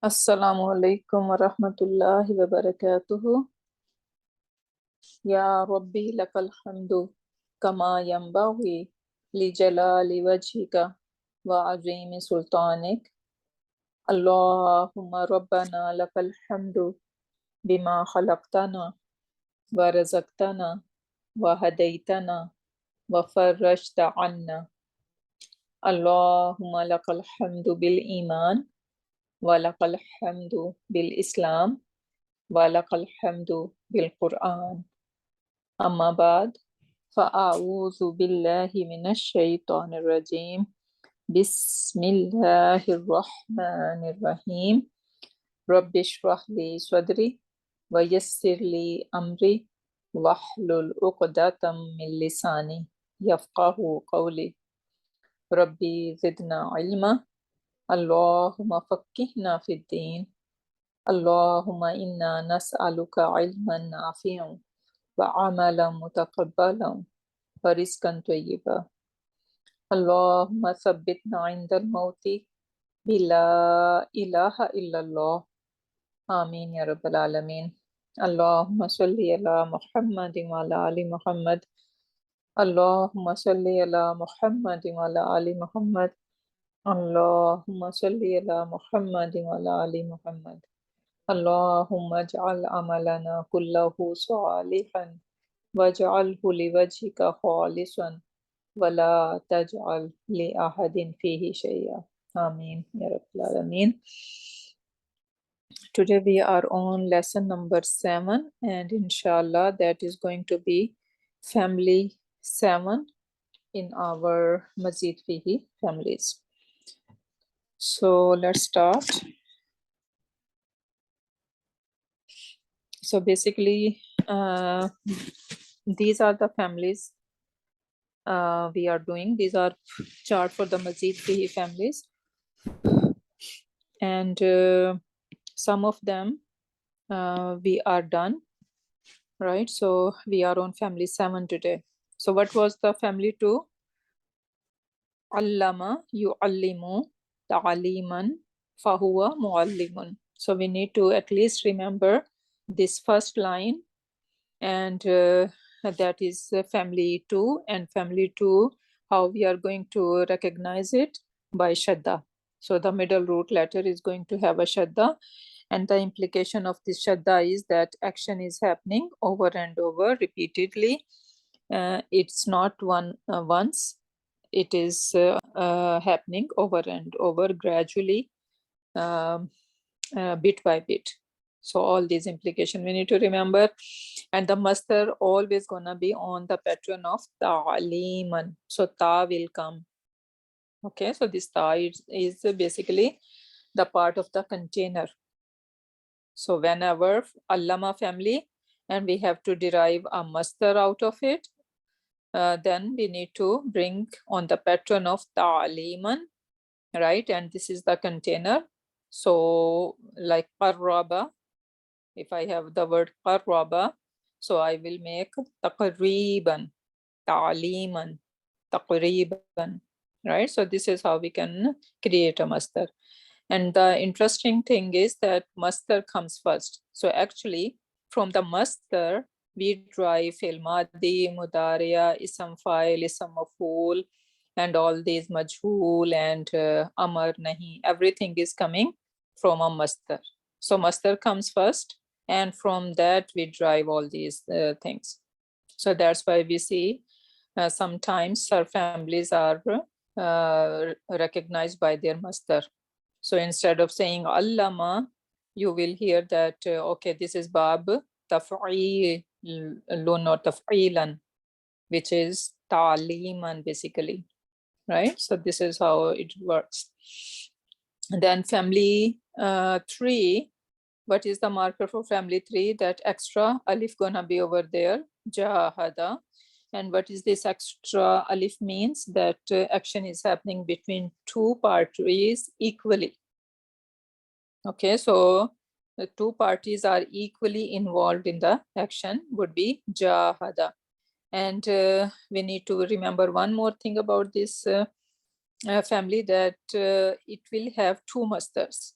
Assalamu alaikum wa rahmatullahi wa barakatuhu. Ya Rabbi lakal hamdu kama yanbaghi li jalali wajhika wa azimi sultanik. Allahumma rabbana lakal hamdu bima khalaqtana wa razaqtana wa hadaitana wa farajta anna. Allahumma lakal hamdu bil iman wa lakal hamdu bil islam wa lakal hamdu bil Quran. Amma ba'd, fa'a'udhu billahi minash shaitanir rajim. Bismillahir rahmanir rahim. Rabbi shrah li sadri wa yassir li amri wahlul uqdatam min lisani yafqahu qawli. Rabbi zidna ilma. Allahumma faqqihna fid din. Allahumma inna nas'aluka ilman nafi'an wa amalan mutaqabbalan wa rizqan tayyiba. Allahumma thabbitna indal mauti bila ilaha illallah. Amin ya rabbal alamin. Allahumma salli ala Muhammadin wa ala ali Muhammad. Allahumma salli ala Muhammadin wa ala ali Muhammad. Allahumma salli ala Muhammadin wa ala ali Muhammad. Allahumma ij'al amalana kullahu salihan waj'alhu liwajhika khalisan wala taj'al li ahadin fihi shay'a. Amin ya rabbal alamin. Today we are on lesson number 7, and inshallah that is going to be family 7 in our Mazid Fihi families. So let's start. So basically these are the families we are doing. These are chart for the Mazid Fihi families, and some of them we are done, right? So we are on family 7 today. So what was the family 2? Allama yu'allimu ta'aliman fahuwa mu'allimun. So we need to at least remember this first line, and that is family 2. And family 2, how we are going to recognize it? By shadda. So the middle root letter is going to have a shadda, and the implication of this shadda is that action is happening over and over repeatedly. It's not once, it is happening over and over gradually, bit by bit. So all these implications we need to remember. And the masdar always gonna be on the pattern of ta'aliman. So ta will come. Okay, so this ta is basically the part of the container. So whenever allama family and we have to derive a masdar out of it, then we need to bring on the pattern of ta'aliman, right? And this is the container. So like qarraba, if I have the word qarraba, so I will make taqriban, ta'aliman, taqriban, right? So this is how we can create a masdar. And the interesting thing is that masdar comes first. So actually from the masdar, we derive fi'l madi, mudariya, ism fa'il, ism maf'ul, and all these majhul and amar, nahi, everything is coming from a masdar. So masdar comes first, and from that we derive all these things. So that's why we see sometimes Sarf families are recognized by their masdar. So instead of saying allama, you will hear that, okay, this is bab taf'ilun or taf'ilan, which is ta'liman basically, right? So this is how it works. And then family 3, what is the marker for family 3? That extra alif gonna be over there, jahada. And what is this extra alif means? That action is happening between 2 parties equally. Okay, so the 2 parties are equally involved in the action, would be jahada. And we need to remember one more thing about this family, that it will have 2 masdars.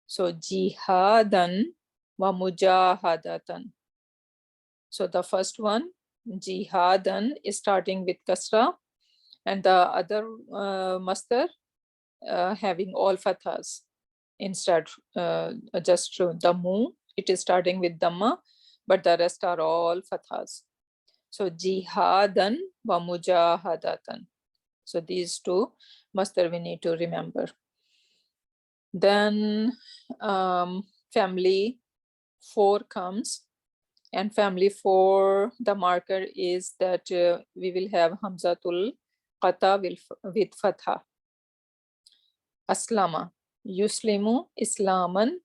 So jihadan wa mujahadatan. So the first one, jihadan, is starting with kasra, and the other masdar having all fathas instead, just dammu. It is starting with dhamma, but the rest are all fathas. So jihadan wa mujahadatan. So these two masdar we need to remember. Then family 4 comes, and family 4, the marker is that we will have hamzatul qata with fatha. Aslama, yuslimu islaman,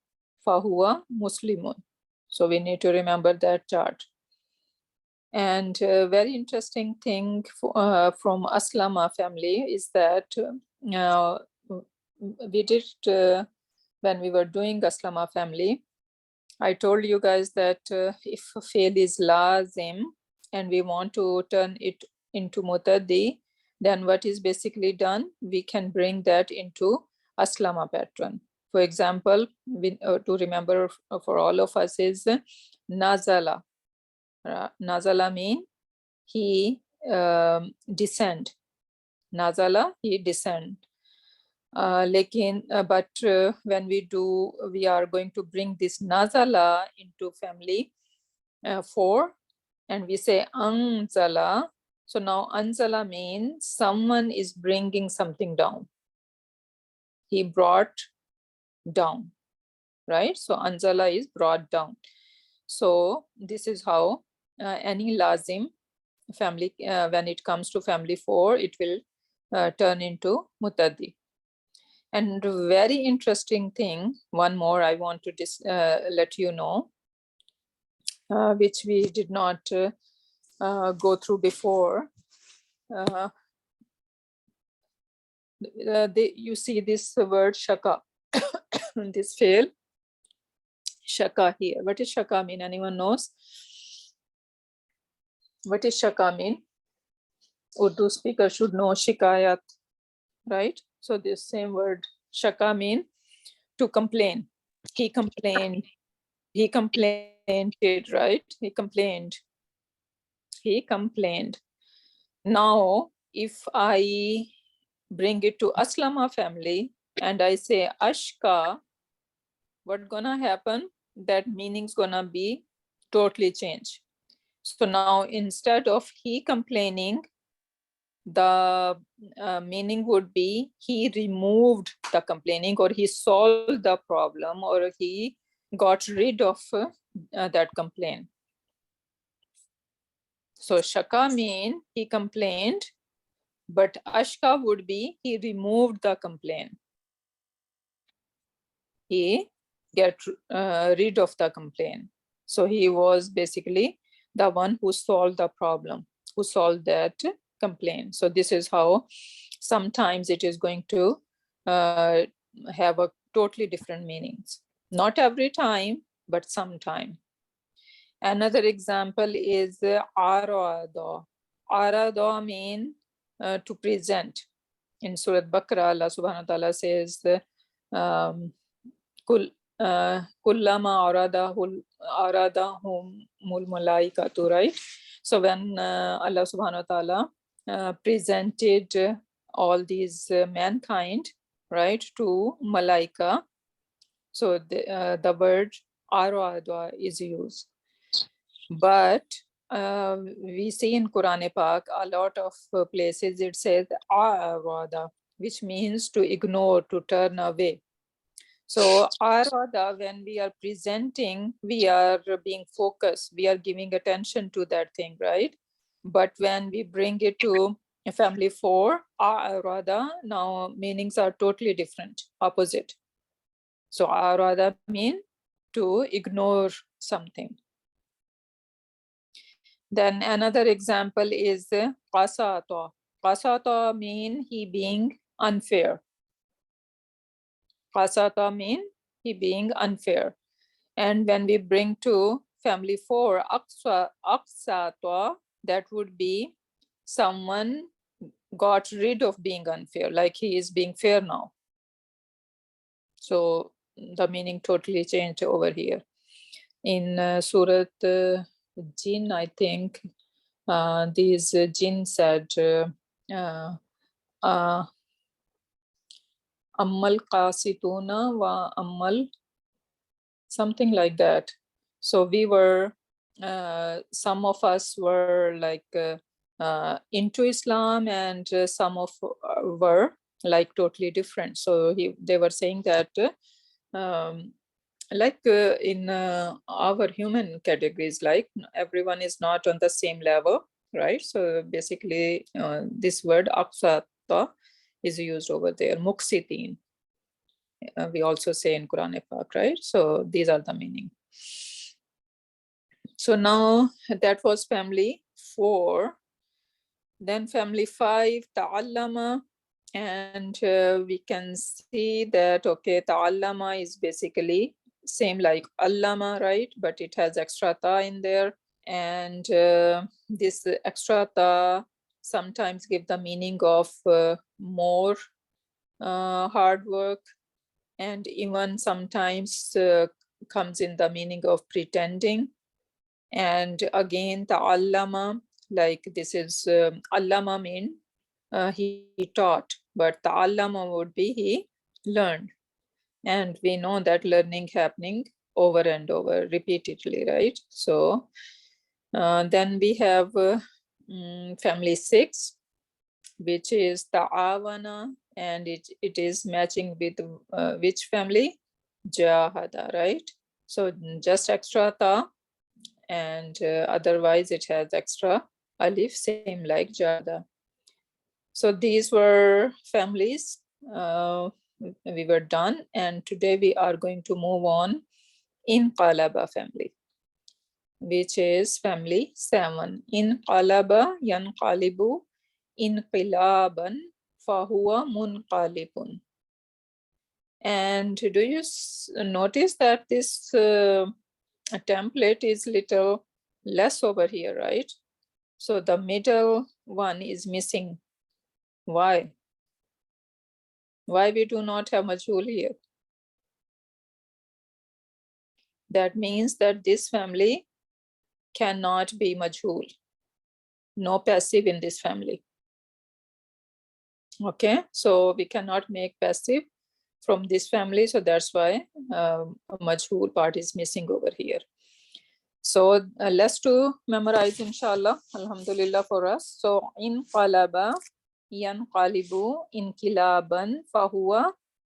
fahuwa muslimun. So we need to remember that chart. And very interesting thing from Aslama family is that we did, when we were doing Aslama family, I told you guys that if fail is lazim and we want to turn it into mutaddi, then what is basically done, we can bring that into Aslama pattern. For example, to remember for all of us is nazala. Nazala mean he descend. Nazala, he descend. But when we are going to bring this nazala into family 4, and we say anzala. So now anzala means someone is bringing something down. He brought down, right? So anzala is brought down. So this is how any lazim family, when it comes to family 4, it will turn into mutaddi. And very interesting thing, one more I want to let you know, which we did not go through before. You see this word shaka, this fail, shaka here. What is shaka mean? Anyone knows? What is shaka mean? Urdu speaker should know shikayat, right? So this same word shaka mean to complain. He complained, right? He complained. Now, if I bring it to Aslama family and I say ashka, what's gonna happen? That meaning's gonna be totally changed. So now instead of he complaining, the meaning would be he removed the complaining, or he solved the problem, or he got rid of that complaint. So shaka mean he complained, but ashka would be he removed the complaint. He get rid of the complaint. So he was basically the one who solved the problem, who solved that complaint. So this is how sometimes it is going to have a totally different meanings. Not every time, but sometime. Another example is arada. Arada mean to present. In Surah Baqarah, Allah subhanahu wa ta'ala says, kullama aradahumul malaikatu, right? So when Allah subhanahu wa ta'ala presented all these mankind, right, to malaika, so the word arada is used. But we see in Quran Pak a lot of places it says arada, which means to ignore, to turn away. So arada, when we are presenting, we are being focused, we are giving attention to that thing, right? But when we bring it to family 4, arada, now meanings are totally different, opposite. So arada mean to ignore something. Then another example is qasata. Qasata mean he being unfair. Qasata mean he being unfair. And when we bring to family 4, aqsata, that would be someone got rid of being unfair, like he is being fair now. So the meaning totally changed over here. In Surat Jinn, I think these Jinn said, Ammal Qasituna wa Ammal, something like that. So we were, some of us were like into Islam, and some of were like totally different. So they were saying that like in our human categories, like everyone is not on the same level, right? So basically this word aqsata is used over there, muqsitin. We also say in Quran Pak, right? So these are the meaning. So now that was family 4. Then family 5, ta'allama, and we can see that, okay, ta'allama is basically same like allama, right? But it has extra ta in there, and this extra ta sometimes give the meaning of more hard work, and even sometimes comes in the meaning of pretending. And again, ta'allama, like this is allama mean he taught, but ta'allama would be he learned. And we know that learning happening over and over repeatedly, right? So then we have family 6, which is ta'awana, and it is matching with which family? Jahada, right? So just extra ta, and otherwise it has extra alif, same like jada. So these were families we were done, and today we are going to move on in Qalaba family, which is family 7. In Qalaba yanqalibu inqilaban fahuwa munqalibun. And do you notice that this template is little less over here, right? So the middle one is missing. Why? Why we do not have majhul here? That means that this family cannot be majhul. No passive in this family. Okay, so we cannot make passive from this family, so that's why a majhul part is missing over here. So let's to memorize, inshallah, alhamdulillah for us. So in qalaba yanqalibu inqilaban fahuwa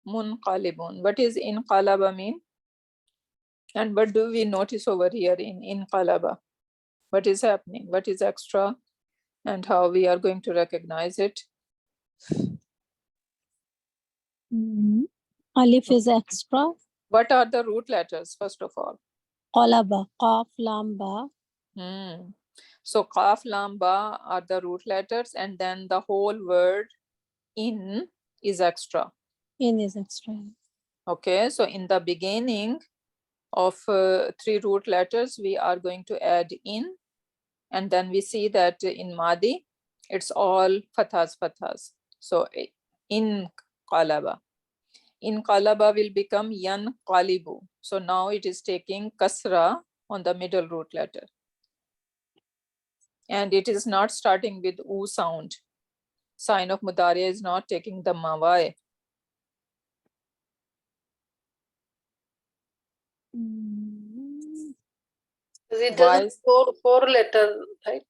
munqalibun. What is inqalaba mean? And what do we notice over here in inqalaba? What is happening? What is extra? And how we are going to recognize it? Alif is extra. What are the root letters, first of all? Qalaba, qaf, lam, ba. So qaf, lam, ba are the root letters, and then the whole word in is extra. In is extra. Okay, so in the beginning of 3 root letters, we are going to add in, and then we see that in Madi, it's all fathas, fathas. So in qalaba. In qalaba will become yan qalibu. So now it is taking kasra on the middle root letter. And it is not starting with u sound. Sign of mudariya is not taking the ma. Why? It doesn't four letter, right?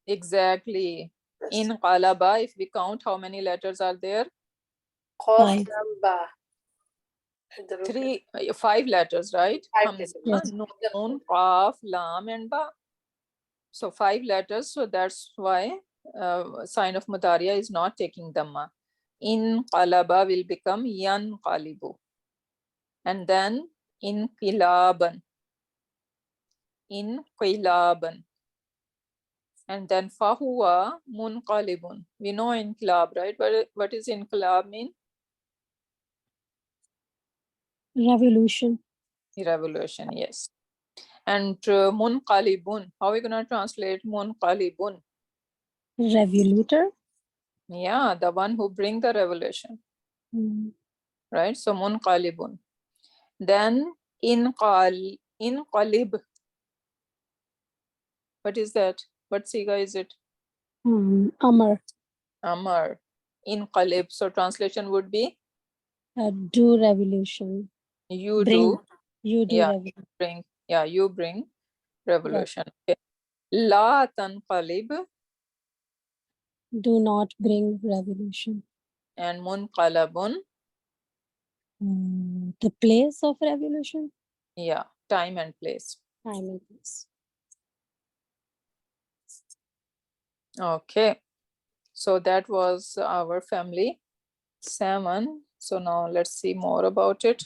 Exactly. In qalaba, if we count, how many letters are there? Qaf, lam, ba. 5 letters, right? 5 letters. Yes. Noon, qaf, lam, and ba. So 5 letters. So that's why sign of mudariya is not taking dhamma. In qalaba will become yan qalibu. And then in qilaban. In qilaban. And then fahuwa munqalibun. We know inqilab, right? But what is inqilab mean? Revolution. Revolution, yes. And munqalibun, how are we going to translate munqalibun? Revolutor. Yeah, the one who bring the revolution. Right? So munqalibun. Then inqalib. What is that? What siga is it? Amar. Amar. Inqalib. So translation would be Do revolution. you Bring. do. You do Yeah, revolution. bring. Yeah, you bring revolution. Okay. La tanqalib Do not bring revolution. and munqalabun. The place of revolution. Yeah, time and place. Time and place. Okay. So that was our family 7. So now let's see more about it.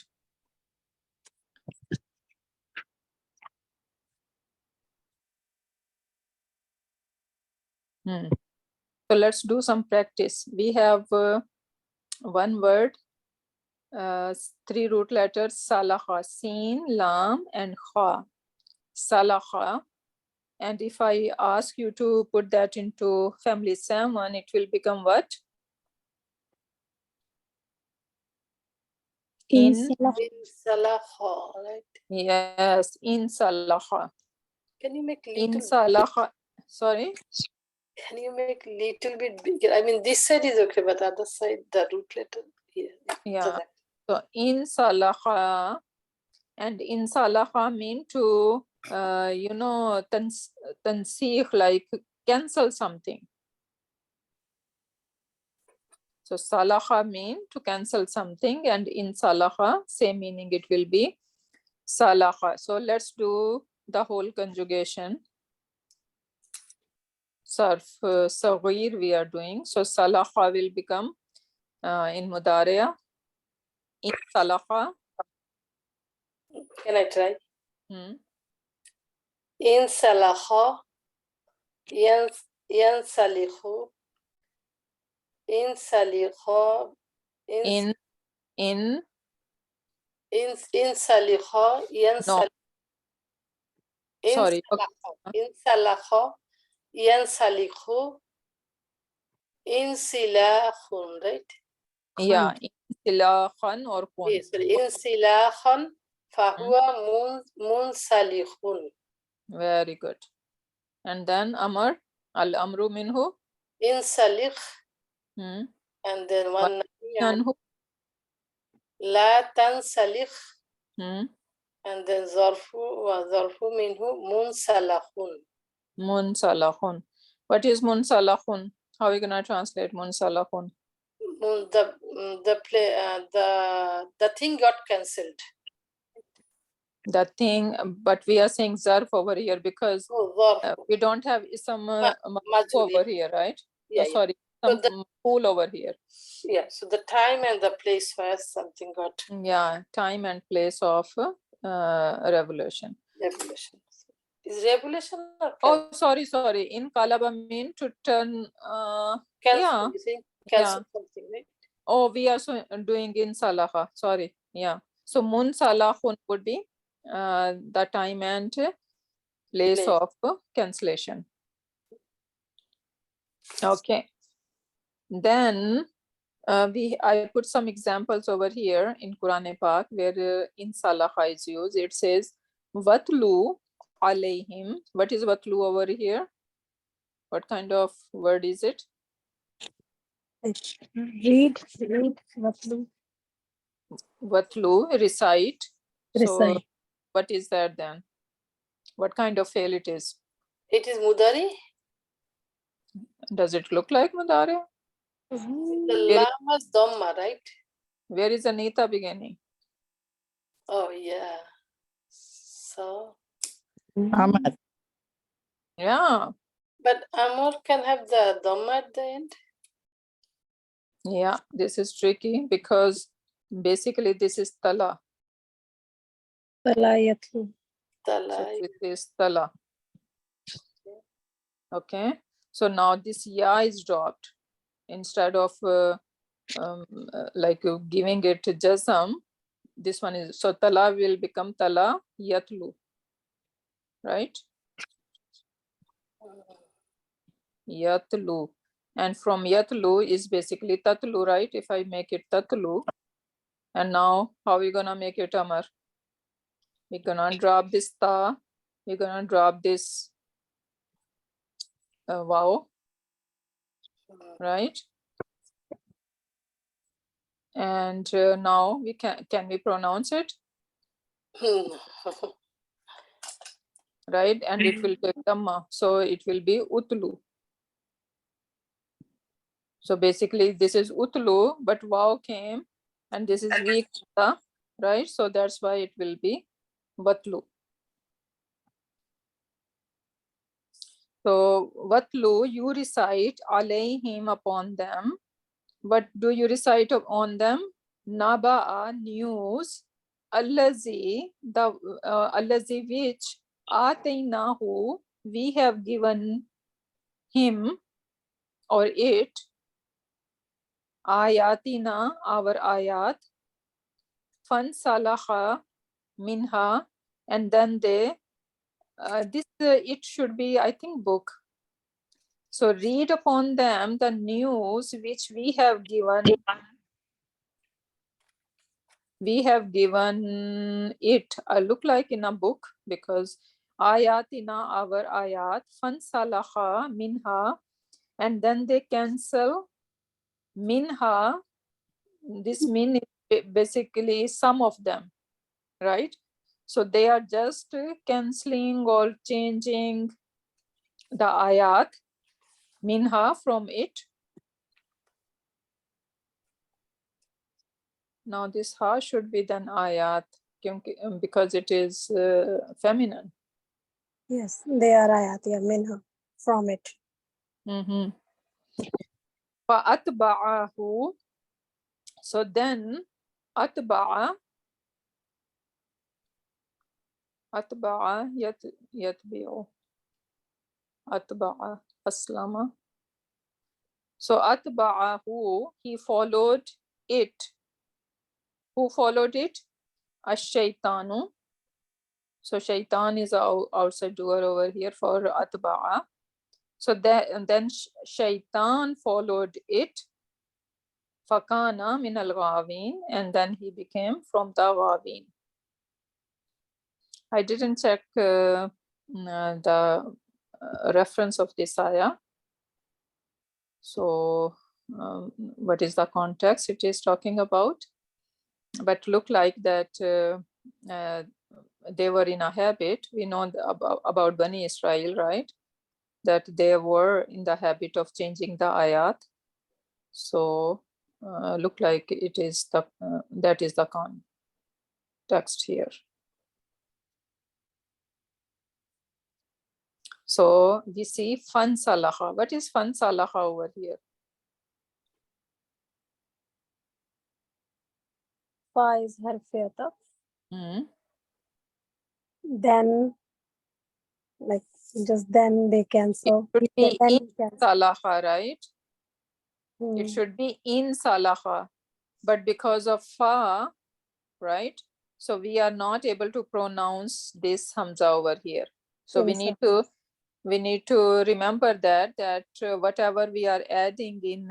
So let's do some practice. We have one word, 3 root letters, salaha, sin, lam, and kha. Salaha. And if I ask you to put that into family 7, it will become what? In In Salaha, right? Yes, in salaha. Can you make In little? salaha. Sorry. Can you make little bit bigger? I mean, this side is okay, but other side, the root letter here. Yeah. So in salaha, and in salaha mean to tansikh, like cancel something. So salaha mean to cancel something, and in salaha same meaning it will be salaha. So let's do the whole conjugation. Sarf saghir we are doing. So salaha will become in mudariya. In salaha. Can I try? Hmm. In Salaha, yan salihu, in saliha, In saliha, yan no. Sorry. Okay. in salaha, yan salihu, in silahun, right? Yeah, in silakhan or kun. Yes, in silahan, fahuwa munsalihun. Very good. And then Amar, al amru minhu. In salih, Hmm. and then one Anhu. la tansalih, Hmm. and then zarfu minhu munsalahun. Munsalahun. What is munsalahun? How are we gonna translate munsalahun? The thing got cancelled. The thing, but we are saying zarf over here because we don't have some over here, right? Yeah, sorry, So some pool over here. Yeah, so the time and the place where something got Yeah, time and place of revolution. revolution. Is revolution or Oh, sorry. In kalaba mean to turn. cancel? You think cancel something, right? Oh, we are doing in salaha. Sorry. Yeah. So mun salahun would be the time and place of cancellation. Okay. Then I put some examples over here in Quran Pak where in salaha is used. It says watlu alayhim. What is watlu over here? What kind of word is it? Read. Watlu, recite. So Recite. what is that then? What kind of fail it is? It is mudari. Does it look like mudare? The lam was dhamma, right? Where is Anita beginning? Oh yeah. So Ahmad. Yeah. but Amor can have the dhamma at the end. Yeah, this is tricky because basically this is tala. Talayatlu. So Talai. this is tala. Okay. So now this ya is dropped. Instead of giving it jasam, this one is, so tala will become tala yatlu. Right? Yatlu. And from yatlu is basically tatlu, right? If I make it tatlu. And now how are we gonna make it Amar? We're gonna drop this ta. We're gonna drop this wow, right? And now we can we pronounce it, right? And it will take the ma, so it will be utlu. So basically this is utlu, but wow came and this is weak, right? So that's why it will be watlu. So watlu, you recite alayhim upon them. What do you recite on them? Naba'a, news. Allazi, the allazi which atainahu, we have given him or it. Ayatina, our ayat. Fan salaha minha, and then they this it should be, I think, book. So read upon them the news which we have given it. Look like in a book, because ayatina, our ayat, fansalaha minha, and then they cancel minha. This min is basically some of them, right? So they are just canceling or changing the ayat minha from it. Now this ha should be then ayat because it is feminine. Yes, they are ayat, yeah, minha, from it. فَأَتْبَعَهُ. So then أتبع يتبع أتبع أسلم. So أتبعه, he followed it. Who followed it? Ash-shaytanu. So shaitan is our outside doer over here for atba'a. So that, and then shaitan followed it. Fakana min al-ghawin, and then he became from the ghawin. I didn't check the reference of this ayah. So what is the context it is talking about? But look like that they were in a habit. We know about Bani Israel, right? That they were in the habit of changing the ayat. So look like it is the that is the context here. So we see fan salaha. What is fan salaha over here? Fa is harfiyata. Then, like, just then they cancel. It should be Then in salaha, right? It should be in salaha, but because of fa, right? So we are not able to pronounce this hamza over here. So we need to remember that whatever we are adding in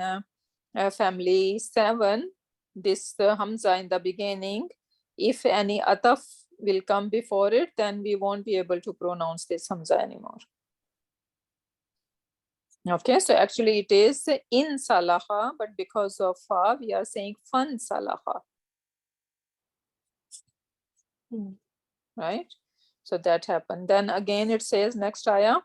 family 7, this hamza in the beginning, if any ataf will come before it, then we won't be able to pronounce this hamza anymore. Okay, so actually it is in salaha, but because of fa, we are saying fan salaha. Right? So that happened. Then again it says next ayah,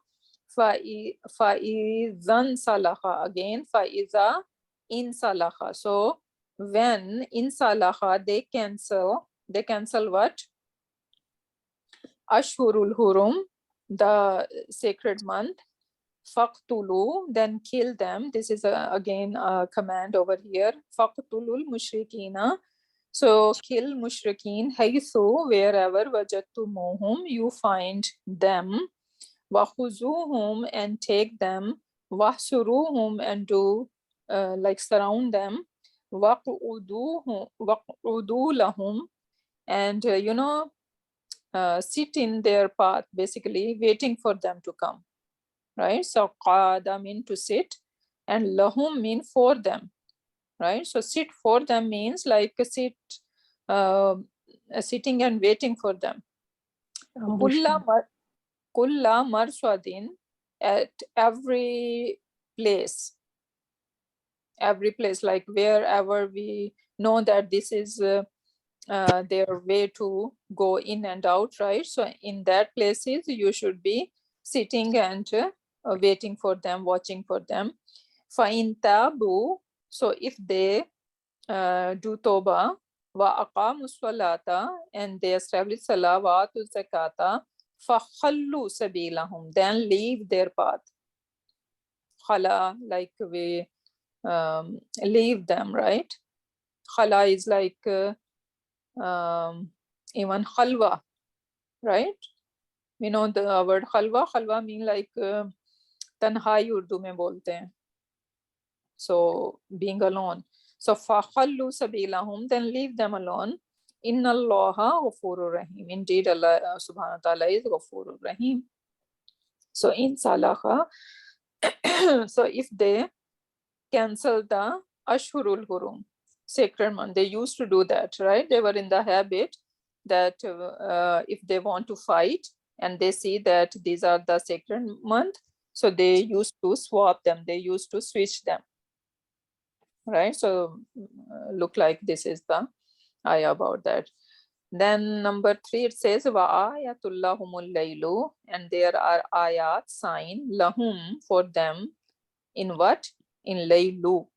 fa'izan salaha, again fa'iza in salaha. So when in salaha they cancel what? Ashhurul Hurum, the sacred month. Faqtulu, then kill them. This is again a command over here. Faqtulul mushrikina. So kill mushrikeen haythu, wherever wajadtumuhum, you find them. Wahuzuhum, and take them. Wahsuruhum, and do like surround them. Waqudu lahum, and sit in their path, basically waiting for them to come. Right? So qada mean to sit, and lahum mean for them. Right? So sit for them means like sit, sitting and waiting for them. Ambush. Kulla marswadin, at every place, like wherever we know that this is their way to go in and out, right? So in that places you should be sitting and waiting for them, watching for them. Fa'in tabu, so if they do toba, wa aqamu salata, and they establish salah, wa atu zakata, fakhallu sabilahum, then leave their path. Khala, like we leave them, right? Khala is like even khalwa, right? We know the word khalwa. Khalwa mean like tanhai Urdu mein bolte hain. So being alone. So fakhallu sabilahum, then leave them alone. Inna Allaha ghafurur rahim. Indeed, Allah subhanahu wa ta'ala is ghafurur rahim. So in salaha, so if they cancel the ashhurul hurum, sacred month, they used to do that, right? They were in the habit that if they want to fight and they see that these are the sacred month, so they used to swap them, they used to switch them, right? So look like this is the ayah about that. Then number 3, it says wa ayatul lahumul laylu, and there are ayat, sign, lahum, for them, in what? In laylu.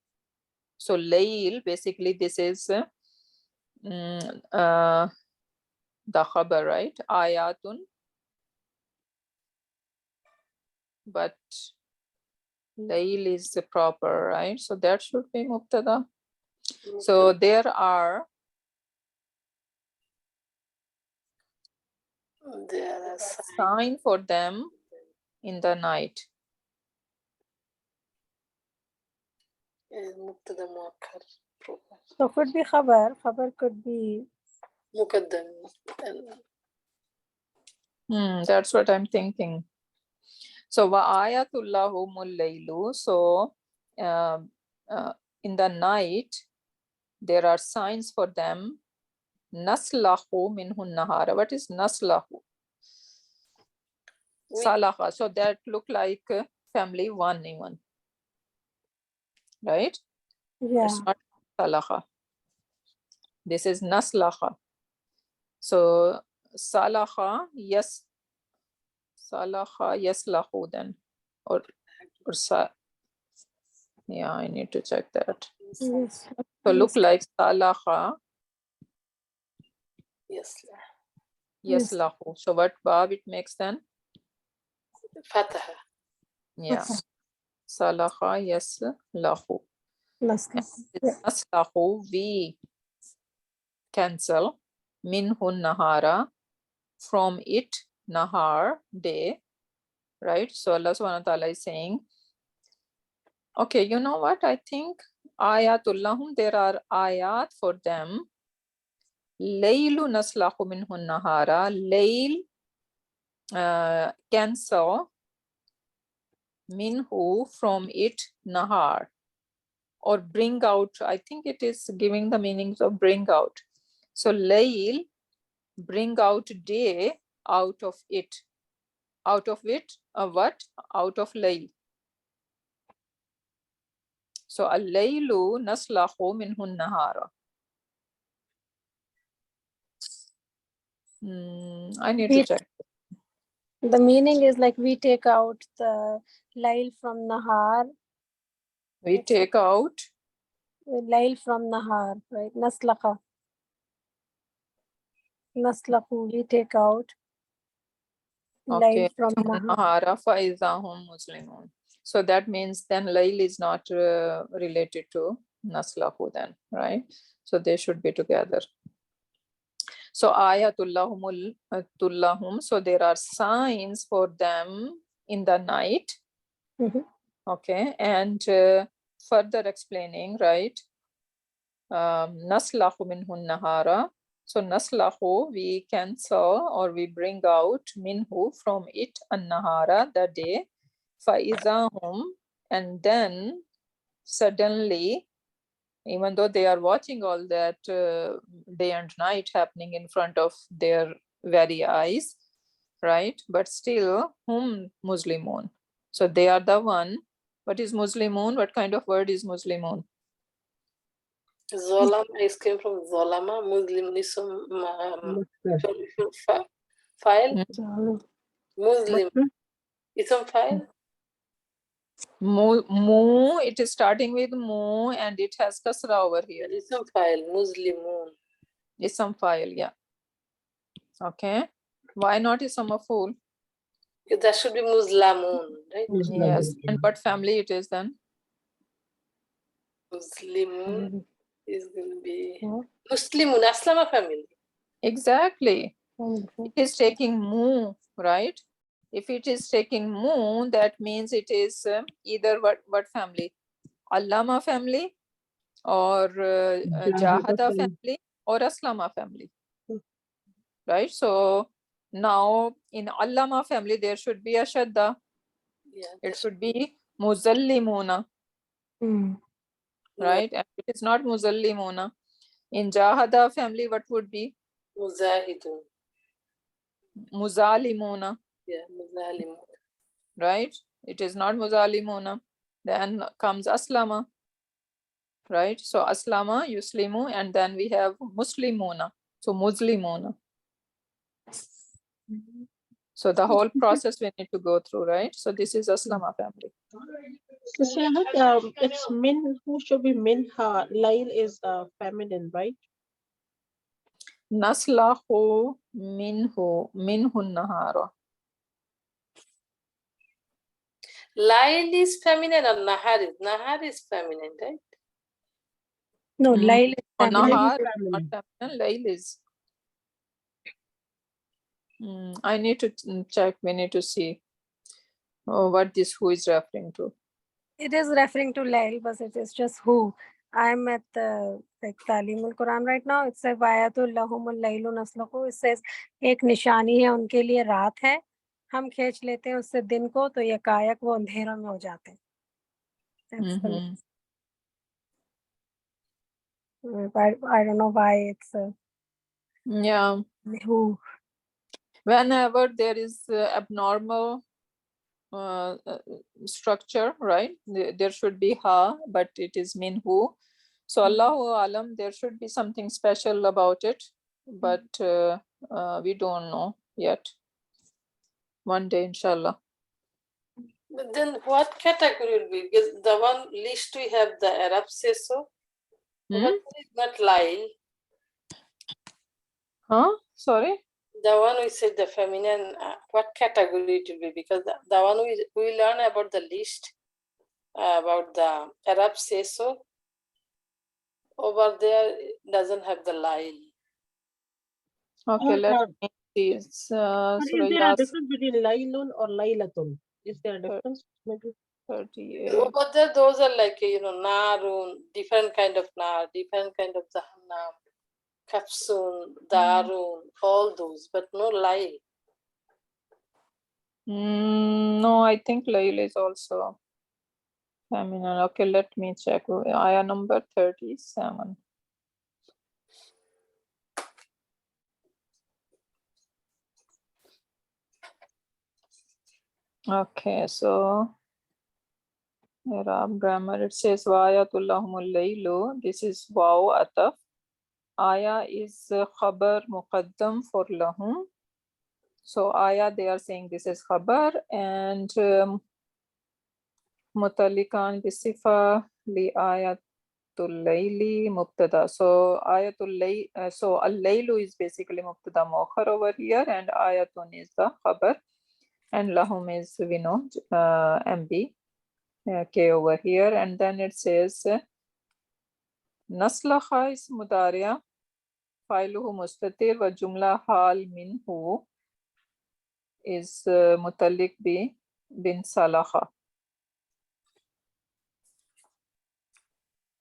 So layl, basically this is the khabar, right? Ayatun, but layl is the proper, right? So that should be mubtada. So there are sign for them in the night. مبتدا مؤخر So could be khabar. Khabar could be مقدم. That's what I'm thinking. So wa ayatullahumul laylu. So in the night there are signs for them. Naslahu minhun nahara. What is naslahu? Salaha. So that look like family one even, right? yeah. It's not salaha. This is naslaha. So salaha, yes, salaha, yaslahu then, or yeah, I need to check that. Yes. So look like salaha, yaslahu. So what bab it makes then? Fataha. Yeah. Salaha, yaslahu. Yeah. Naslahu, we cancel, minhun nahara, from it, nahar, day, right? So Allah subhanahu wa ta'ala is saying, okay, you know what? I think ayatullahum, there are ayat for them. Laylu naslahu minhun nahara, layl, cancel, minhu, from it, nahar, or bring out. I think it is giving the meanings of bring out. So layl, bring out day out of it. Out of it, what? Out of layl. So al-laylu naslahu minhu nahara. I need to check. The meaning is like we take out the Lail from Nahar. We take out Lail from Nahar, right? Naslaqa. Naslaqu, we take out Lail from Nahar. nahara fa izahum muslimun. So that means then layl is not related to naslahu then, right? So they should be together. So ayatullahum, so there are signs for them in the night. Okay, and further explaining, right? Naslahu minhun nahara. So naslahu, we cancel or we bring out minhu, from it, an nahara, the day. Faizahum, and then suddenly, even though they are watching all that day and night happening in front of their very eyes, right? But still, hum Muslimun. So they are the one. What is Muslimun? What kind of word is Muslimun? Zolama is came from Zolama, Muslim Nisum file. Hmm. Muslim. Ism file? Mu, it is starting with mu and it has kasra over here. Ism file, Muslimun. Ism file, yeah. Okay. Why not ism maf'ul? That should be Muslamun, right? Yes. And what family it is then? Muslimun is going to be Muslimun, Aslama family. Exactly. It is taking mu, right? If it is taking mu, that means it is either what family? Allama family or Jahada family or Aslama family, right? So now in Allama family, there should be a Shadda. Yeah, It should be Muzallimuna, right? And it is not Muzallimuna. In Jahada family, what would be? Muzahidun. Muzalimuna, Yeah, Muzalimun. right? It is not Muzalimuna. Then comes Aslama, right? So Aslama, Yuslimu, and then we have Muslimuna. So Muslimuna. So the whole process we need to go through, right? So this is Aslama family. So it's min, who should be minha. Lail is feminine, right? Naslahu minhu nahara. Lail is feminine or Nahar is? Nahar is feminine, right? No, Lail is Oh, feminine. Nahar, not feminine. feminine, Layl is. I need to check. We need to see what this who is referring to. It is referring to Lail, but it is just who. I'm at the Talimul Quran right now. It says Wayatul lahumul laylu naslaku. It says एक निशानी है उनके लिए रात है हम खींच लेते हैं उससे दिन को तो ये कायक वो अंधेरों में हो जाते हैं. That's the, I don't know why it's Yeah. who. Whenever there is abnormal structure, right? There should be ha, but it is minhu. So Allahu alam, there should be something special about it, but we don't know yet. One day, inshallah. But then what category will be? Because the one list we have, the Arab says so. But it's not Lail. Huh? Sorry? The one we said the feminine, what category it will be? Because the one we learn about the list, about the Arab says so, over there it doesn't have the Lail. Okay, let me see. It's, But is Surah there a Yas difference between laylun or laylatun? Is there a difference? Maybe. 38. Over there, those are like, Narun, different kind of Nar, different kind of Jahannam, Kapsun, Darun, all those, but no Lail. No, I think Layl is also feminine. Okay, let me check. Ayah number 37. Okay, so Arab grammar, it says Wayatullahumul laylu. This is waw ataf. Aya is khabar muqaddam for lahum. So aya, they are saying this is khabar, and mutalikan bisifa li ayatul layli mubtada. So ayatul lay, so al laylu is basically mubtada muakhar over here, and ayatun is the khabar, and lahum is, we know, MB. K over here, and then it says naslaha is mudaria, failuhu mustatir, wa jumla hal minhu is mutalik bi bin salaha,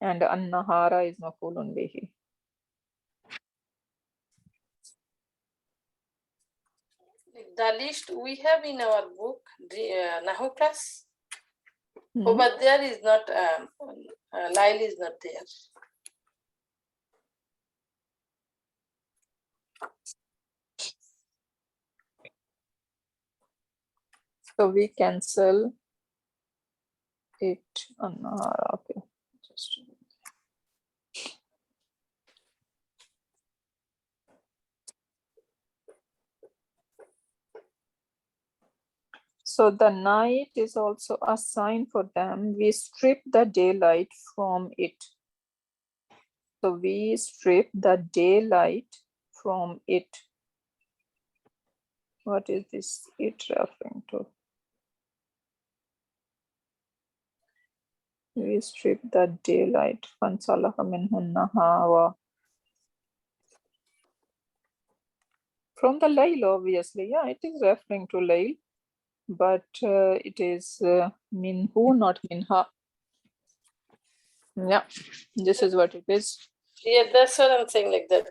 and an-nahara is mafulun bihi. The list we have in our book, Nahu class, over there is not, Lail is not there. So we cancel it. Okay. Just so the night is also a sign for them. We strip the daylight from it. So we strip the daylight from it. What is this it referring to? We strip the daylight. فَانْسَلَخَ مِنْهُ النَّهَارُ. From the Layl, obviously. Yeah, it is referring to Layl, but it is minhu, not minha. Yeah, this is what it is. Yeah, that's what I'm saying. Like the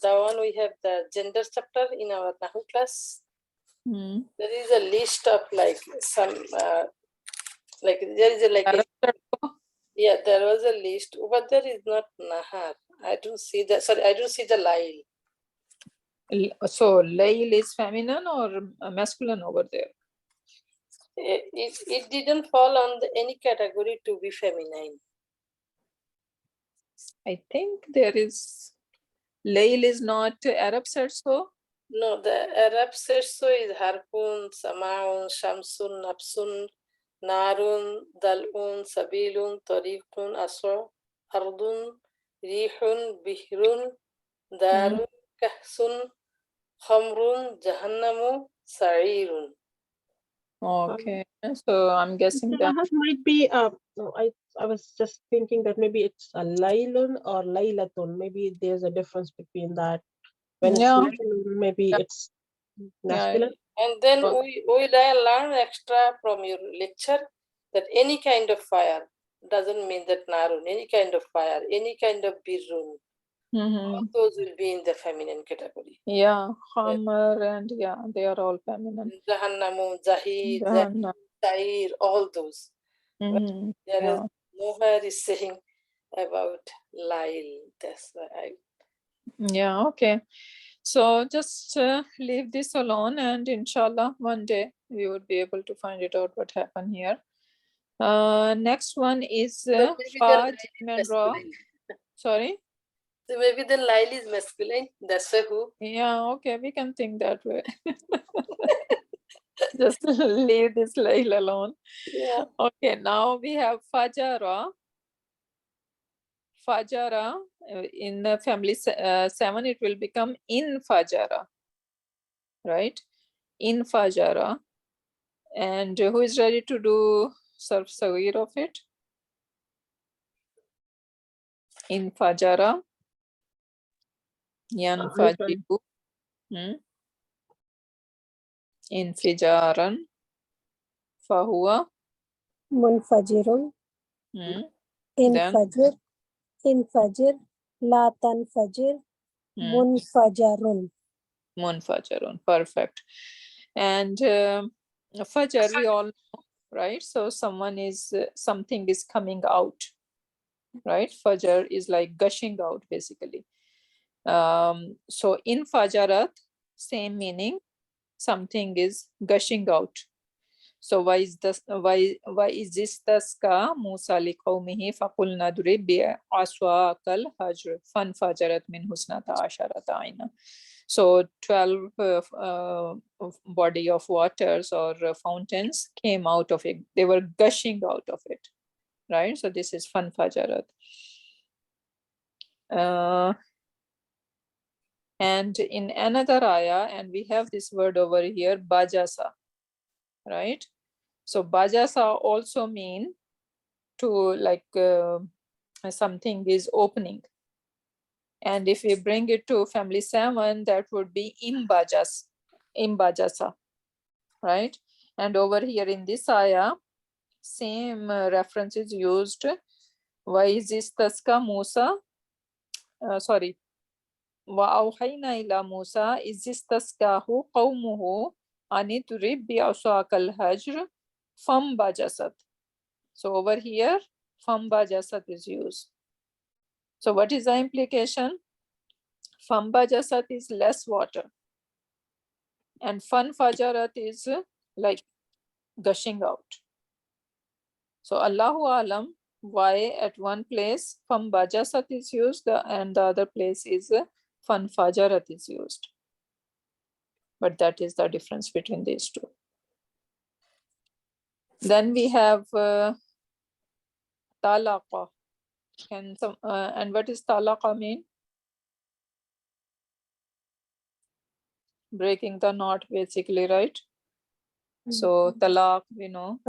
one we have the gender chapter in our Nahu class. Hmm. There is a list of like some like there is a like a, yeah, there was a list, but there is not Nahar. I don't see that. Sorry, I don't see the Lail. So Layl is feminine or masculine over there? It didn't fall on any category to be feminine. I think there is. Layl is not Arab said so. No, the Arab says so is Harpun, Samaun, Shamsun, Nafsun, Narun, Dalun, Sabilun, Tariqun, Asra, Ardun, Rihun, Bihrun, Darun, Kahsun, Khamrun, Jahannamu, Sa'irun. Okay, so I'm guessing So that. that might be no, I was just thinking that maybe it's a Laylun or Laylatun. Maybe there's a difference between that. When it's Yeah. Laylun, maybe it's masculine. And then Oh. we learn extra from your lecture that any kind of fire doesn't mean that Narun, any kind of fire, any kind of Birrun, all those will be in the feminine category. Yeah, Khamar and yeah, they are all feminine. Jahannamu, Zahid, Jahannam. Sair, all those. But there is Yeah. nowhere is saying about Lail. That's why I. Yeah, okay. So just leave this alone and inshallah one day we would be able to find it out what happened here. Next one is So maybe Fa, then Lail Jim is and Ra. masculine. Sorry? So maybe then Lail is masculine. That's why who? Yeah, okay, we can think that way. Just leave this Lail alone. Yeah. Okay, now we have Fajara. Fajara in the family 7, it will become in Fajara, right? In Fajara. And who is ready to do Sarf Sagir of it? In Fajara. Yan Fajiru. In Fijaran. Fahuwa. Munfajirun. Infajir. Infajir. La tanfajir. Munfajarun. Munfajarun. Perfect. And Fajar, we all know, right? So someone is, something is coming out, right? Fajar is like gushing out, basically. So in Fajarat, same meaning, something is gushing out. So why is this taska Musa liqawmihi faqulna durib bi aswaqal hajr fanfajarat min husnata asharata aina. So 12 body of waters or fountains came out of it. They were gushing out of it, right? So this is fanfajarat. And in another ayah, and we have this word over here, bajasa, right? So bajasa also mean to like something is opening. And if we bring it to family 7, that would be imbajasa, right? And over here in this ayah, same reference is used. Why is this taska Musa? Sorry. وَأَوْحَيْنَا إِلَى مُوسَى إِذِ اسْتَسْقَاهُ قَوْمُهُ أَنِ اضْرِبْ بِعَصَاكَ الْحَجْرَ فَانْبَجَسَتْ. So over here, فَانْبَجَسَتْ is used. So what is the implication? Fambajasat is less water. And fanfajarat is like gushing out. So Allahu Alam, why at one place Fambajasat is used and the other place is Fanfajarat is used. But that is the difference between these two. Then we have Talaqa. And what is Talaqa mean? Breaking the knot, basically, right? So talaq, we know,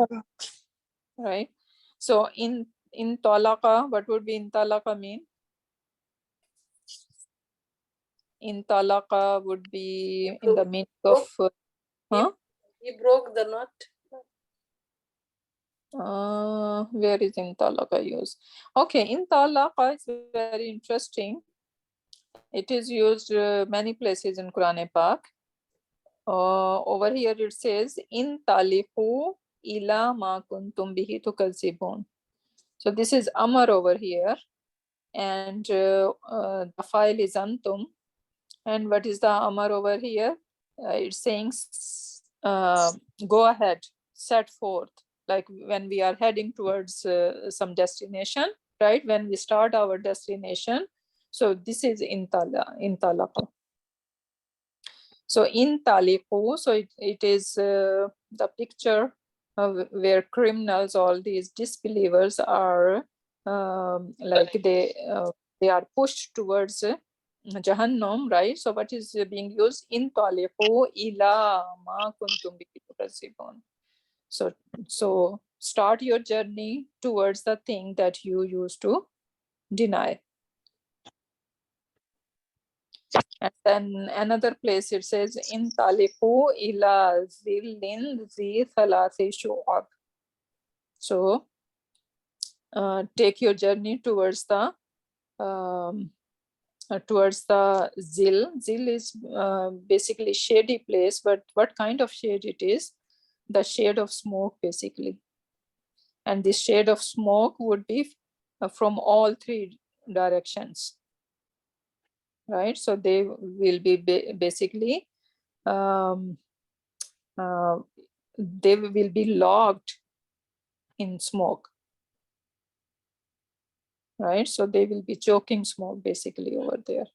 right? So in talaqa, what would be in talaqa mean? In talaqa would be in the meaning of He broke the knot. Where is in talaqa used? Okay, in talaqa it's very interesting. It is used many places in Quran Pak. Over here it says in taliqu ila ma kuntum bihi tukazibun. So this is amar over here, and the file is antum. And what is the amar over here? It's saying go ahead, set forth. Like when we are heading towards some destination, right? When we start our destination. So this is in talaqa. So in taliqu, so it is the picture where criminals, all these disbelievers are like they are pushed towards Jahannam, right? So what is being used? In taliqu ila ma kuntum bihi tukadzibun. So start your journey towards the thing that you used to deny. And then another place it says in taliqu ila zillin zi thalathi shu'ab. So take your journey towards the zil. Zil is basically shady place, but what kind of shade it is? The shade of smoke, basically. And this shade of smoke would be from all three directions, right? So they will be basically they will be locked in smoke, right? So they will be choking smoke basically over there.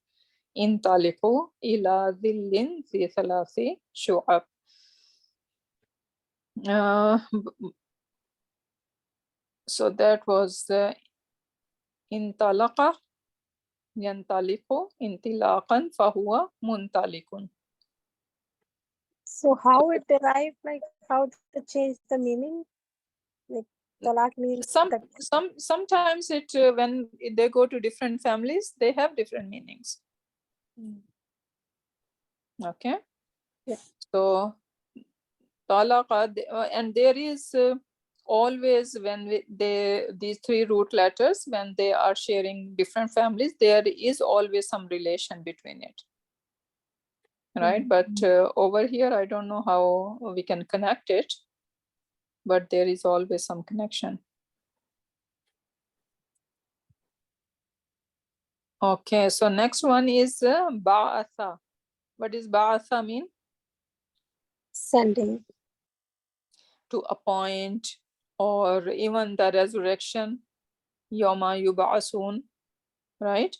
In taliqu ila dhillin fi thalathi shu'ab. So that was the in talaqa yantaliqu intilaqan fahuwa muntalikun. So how it derived, like how to change the meaning? Like talaq means Sometimes it when they go to different families, they have different meanings. Okay. Yeah. So talaqa, and there is always when these three root letters, when they are sharing different families, there is always some relation between it, right? But over here I don't know how we can connect it, but there is always some connection. Okay, so next one is ba'atha. What does ba'atha mean? sending. To appoint, or even the resurrection, yoma yub'asun, right?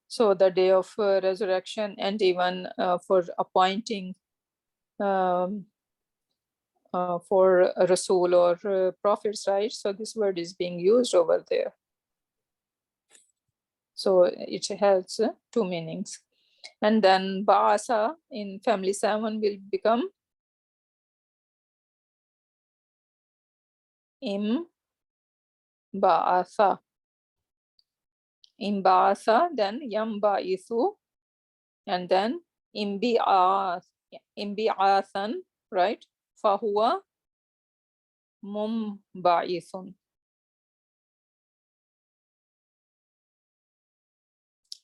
So the day of resurrection, and even for appointing for Rasul or prophets, right? So this word is being used over there. So it has two meanings. And then ba'asa in family 7 will become im ba'asa. Im ba'asa, then yam ba'isu, and then imbi'athan, right? Fahuwa mumba'ithun.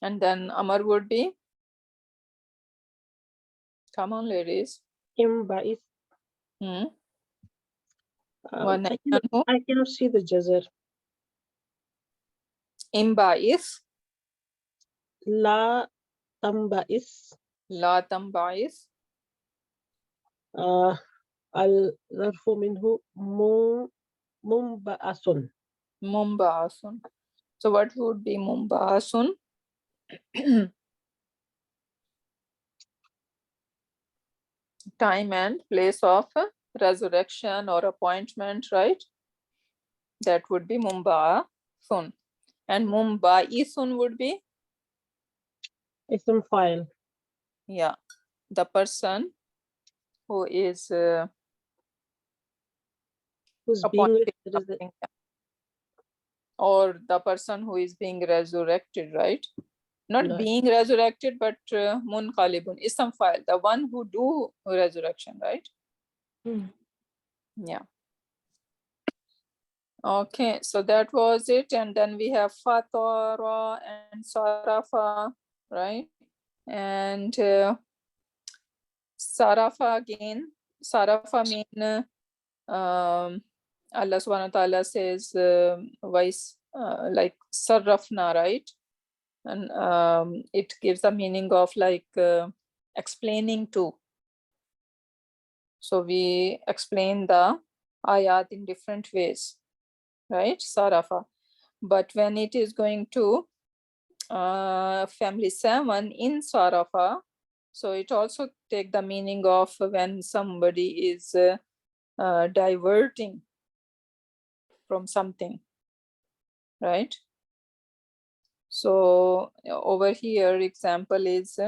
And then Amar would be, come on ladies. Imba'ith. Hmm? I cannot see the jazr. Imba'ith, La tamba'is. la tamba'ith. الظرف منه منبعث. Mumbaasun. So what would be Mumbaasun? Time and place of resurrection or appointment, right? That would be Mumbaasun. And Mumbaisun would be, اسم فاعل. yeah, the person who is who's appointed being something, or the person who is being resurrected, right? Not Right. being resurrected, but munqalibun, ism file, the one who do resurrection, right? Yeah. Okay, so that was it. And then we have fatara and sarafa, right? And sarafa again. Sarafa mean Allah subhanahu wa ta'ala says vice like sarrafna, right? And it gives the meaning of like explaining to. So we explain the ayat in different ways, right? Sarafa. But when it is going to family 7 in Sarafa, so it also take the meaning of when somebody is diverting from something, right? So over here example is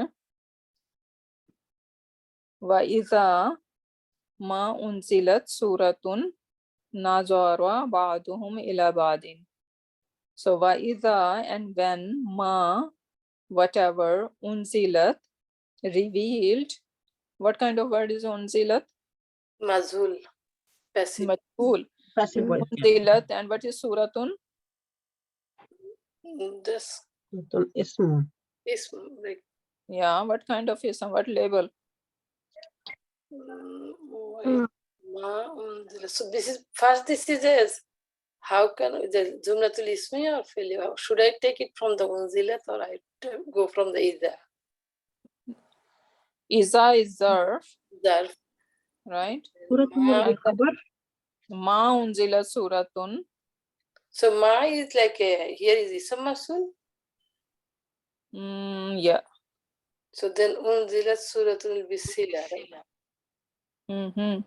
wa iza ma unzilat suratun nazara ba'duhum ila ba'din. So wa iza, and when ma, whatever, unzilat, revealed. What kind of word is unzilat? Mazul, passive. Majhul. Passive voice. Unzilat, and what is suratun? This اسم. is like Yeah, what kind of ism? What label? so this is first. This is as how can the Jumlatul Ismi or failure? Should I take it from the Unzilat or I go from the Ida? Iza is zarf, Zarf. right? سورة will be خبر. Ma unzilat suratun. So ma is like here is Isam Masul. Yeah. So then Unzilat Suratun will be Sila, right? Mm-hmm.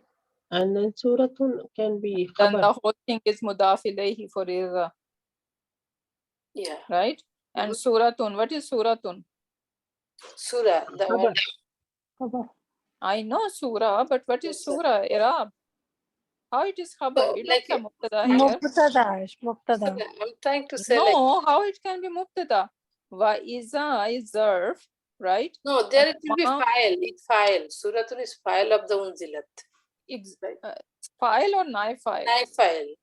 And then سورة can be Then خبر. the whole thing is mudaf ilayhi for iza, Yeah. right? And suratun, what is suratun? Surah, the one. خبر. I know surah, but what is Yes, sir. surah? Irab. How it is khabar? So, We don't like, have mubtada here. Mubtada. I'm trying to say like No, how it can be mubtada? Wa iza is zarf, right? no, there And it will be ma file. It's file. Suratun is file of the Unzilat. file or nai file? Nai file.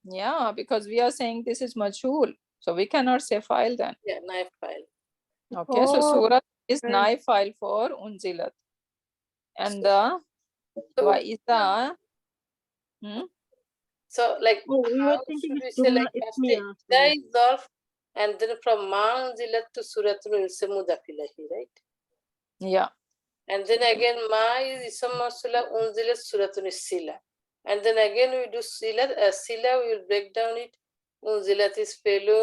Yeah, because we are saying this is majhul, so we cannot say file then. Yeah, nai file. Okay, so Oh, surah is okay. nai file for unzilat, and the wa iza. So like Oh, we were how thinking should we it's say like Jumla first Ismiya. Ida is zarf, and then from ma Unzilat to Suratun will say mudafilahi, right? Yeah. And then again ma is Isam Masula Unzilat Suratun is Sila. And then again we do Sila. Sila we will break down it. Unzilat is fellow,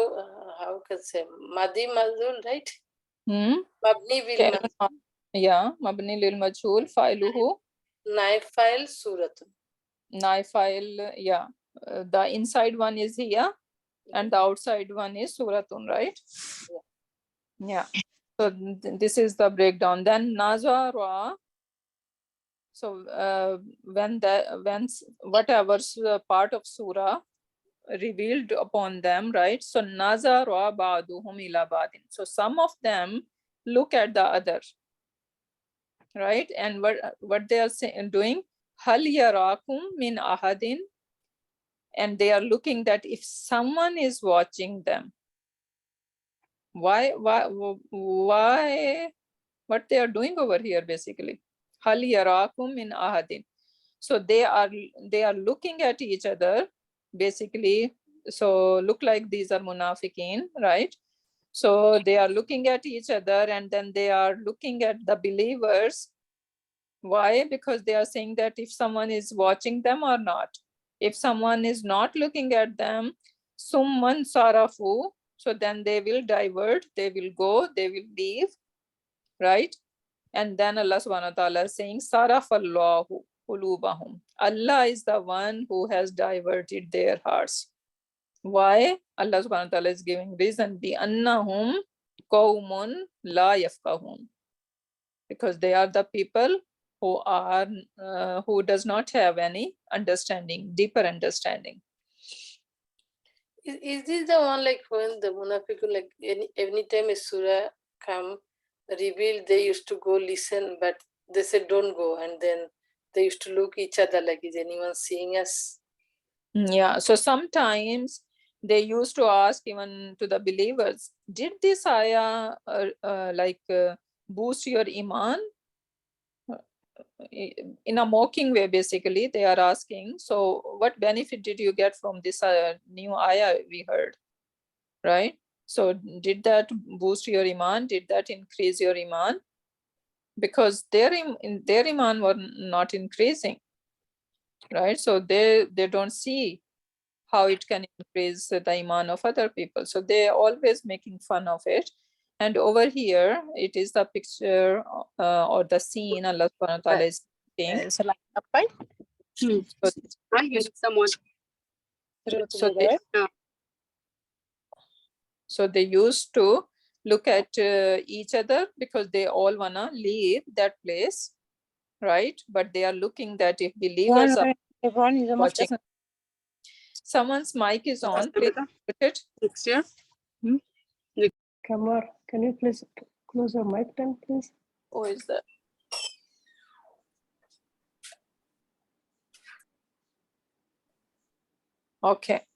how can say Madi Mazul, right? Mabni bil Mazul. Yeah, mabni lil majhul, filuhu. Nai file Suratun. Nai file, yeah. The inside one is here and the outside one is suratun, right? Yeah. So this is the breakdown. Then nazara. So when whatever part of surah revealed upon them, right? So nazara ba'duhum ila ba'din. So some of them look at the other, right? And what they are doing, hal yarakum min ahadin, and they are looking that if someone is watching them, why what they are doing over here basically, hal yarakum min ahadin. So they are looking at each other basically. So look like these are munafiqeen, right? So they are looking at each other, and then they are looking at the believers Why? Because they are saying that if someone is watching them or not. If someone is not looking at them, summan sarafu, so then they will divert, they will go, they will leave, right? And then Allah subhanahu wa ta'ala is saying, Sarafallahu qulubahum. Allah is the one who has diverted their hearts. Why? Allah subhanahu wa ta'ala is giving reason, bi annahum qawmun la yafqahun. Because they are the people who are who does not have any understanding, deeper understanding. Is this the one like when the Munafiqun, like any time a surah come revealed, they used to go listen, but they said don't go, and then they used to look each other like, is anyone seeing us? Yeah, so sometimes they used to ask even to the believers, did this ayah boost your iman? In a mocking way, basically, they are asking, so what benefit did you get from this new ayah we heard, right? So did that boost your iman? Did that increase your iman? Because their iman were not increasing, right? So they don't see how it can increase the iman of other people. So they are always making fun of it. And over here, it is the picture or the scene Allah subhanahu wa ta'ala is saying. It's like a pipe. I hear someone. So they used to look at each other because they all wanna leave that place, right? But they are looking that if believers are watching. Someone's mic is on. Please put it. Next year. Kamar, can you please close your mic then, please? Who is that? Okay.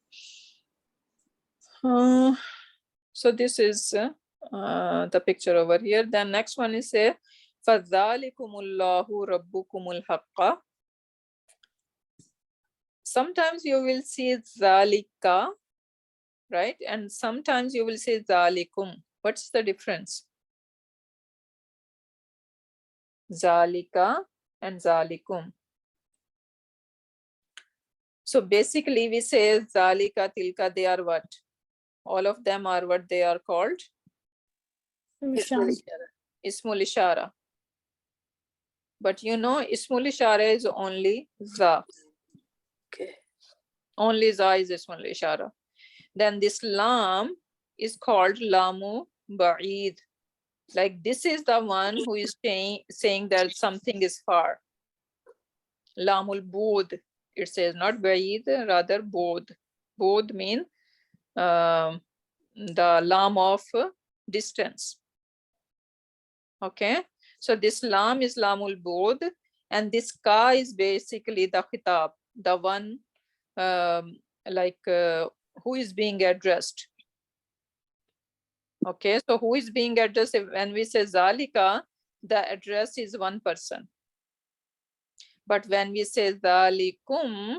So this is the picture over here. Then next one is a فَذَلِكُمُ اللَّهُ رَبُّكُمُ الْحَقَّ. Sometimes you will see zalika, right? And sometimes you will say zalikum. What's the difference? Zalika and zalikum. So basically we say zalika, tilka, they are what? All of them are what they are called? Ismul Ishara. But you know, Ismul Ishara is only za. Okay. Only za is Ismul Ishara. Then this lam is called lamu ba'id. Like this is the one who is saying that something is far. Lamul bod. It says not ba'id, rather bod. Bod mean the lam of distance. Okay, so this lam is lamul bod, and this ka is basically the khitab, the one who is being addressed. Okay, so who is being addressed? When we say zalika, the address is one person. But when we say zalikum,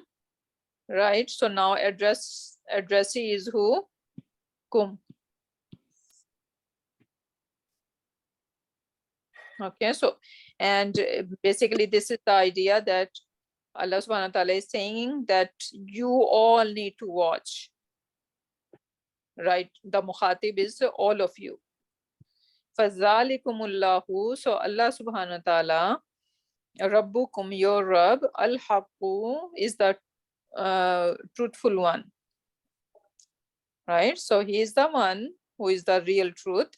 right? So now addressee is who? Kum. Okay, so and basically this is the idea that Allah subhanahu wa ta'ala is saying that you all need to watch, right? The mukhatib is all of you. Fazalikumullahu, so Allah subhanahu wa ta'ala, Rabbukum, your Rabb, al-haqqu is the truthful one, right? So he is the one who is the real truth.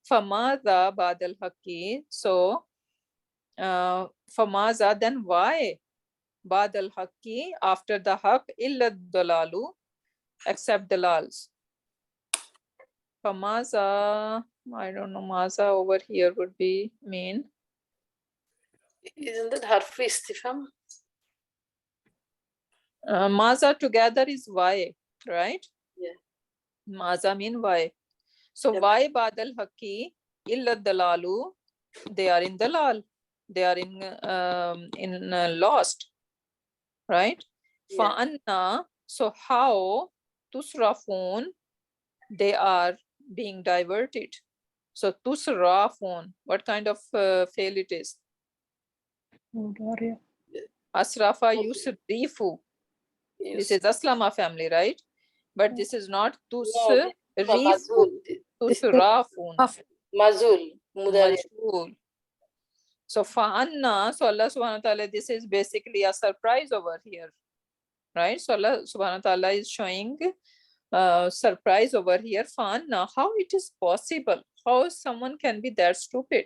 Famaza badal haqqi, so famaza, then why? Badal haqqi, after the haqq, illa dalalu, except dalals. Famaza, I don't know, maza over here would be mean. Isn't that harfi istifham? Maza together is why, right? Yeah. Maza mean why. So Yep. why badal haqqi illa dalalu? They are in dalal. They are in lost, right? Yeah. Fa'anna, so how tusrafun, they are being diverted. So tusrafun, what kind of fail it is? Asrafa yusrifu. This is Aslama family, right? But this is not tusrifu. Mazul. Tusrafun. Mazul. Mudari. Majhul. So fa'anna, so Allah subhanahu wa ta'ala, this is basically a surprise over here, right? So Allah subhanahu wa ta'ala is showing surprise over here. Fa'anna, how it is possible? How someone can be that stupid?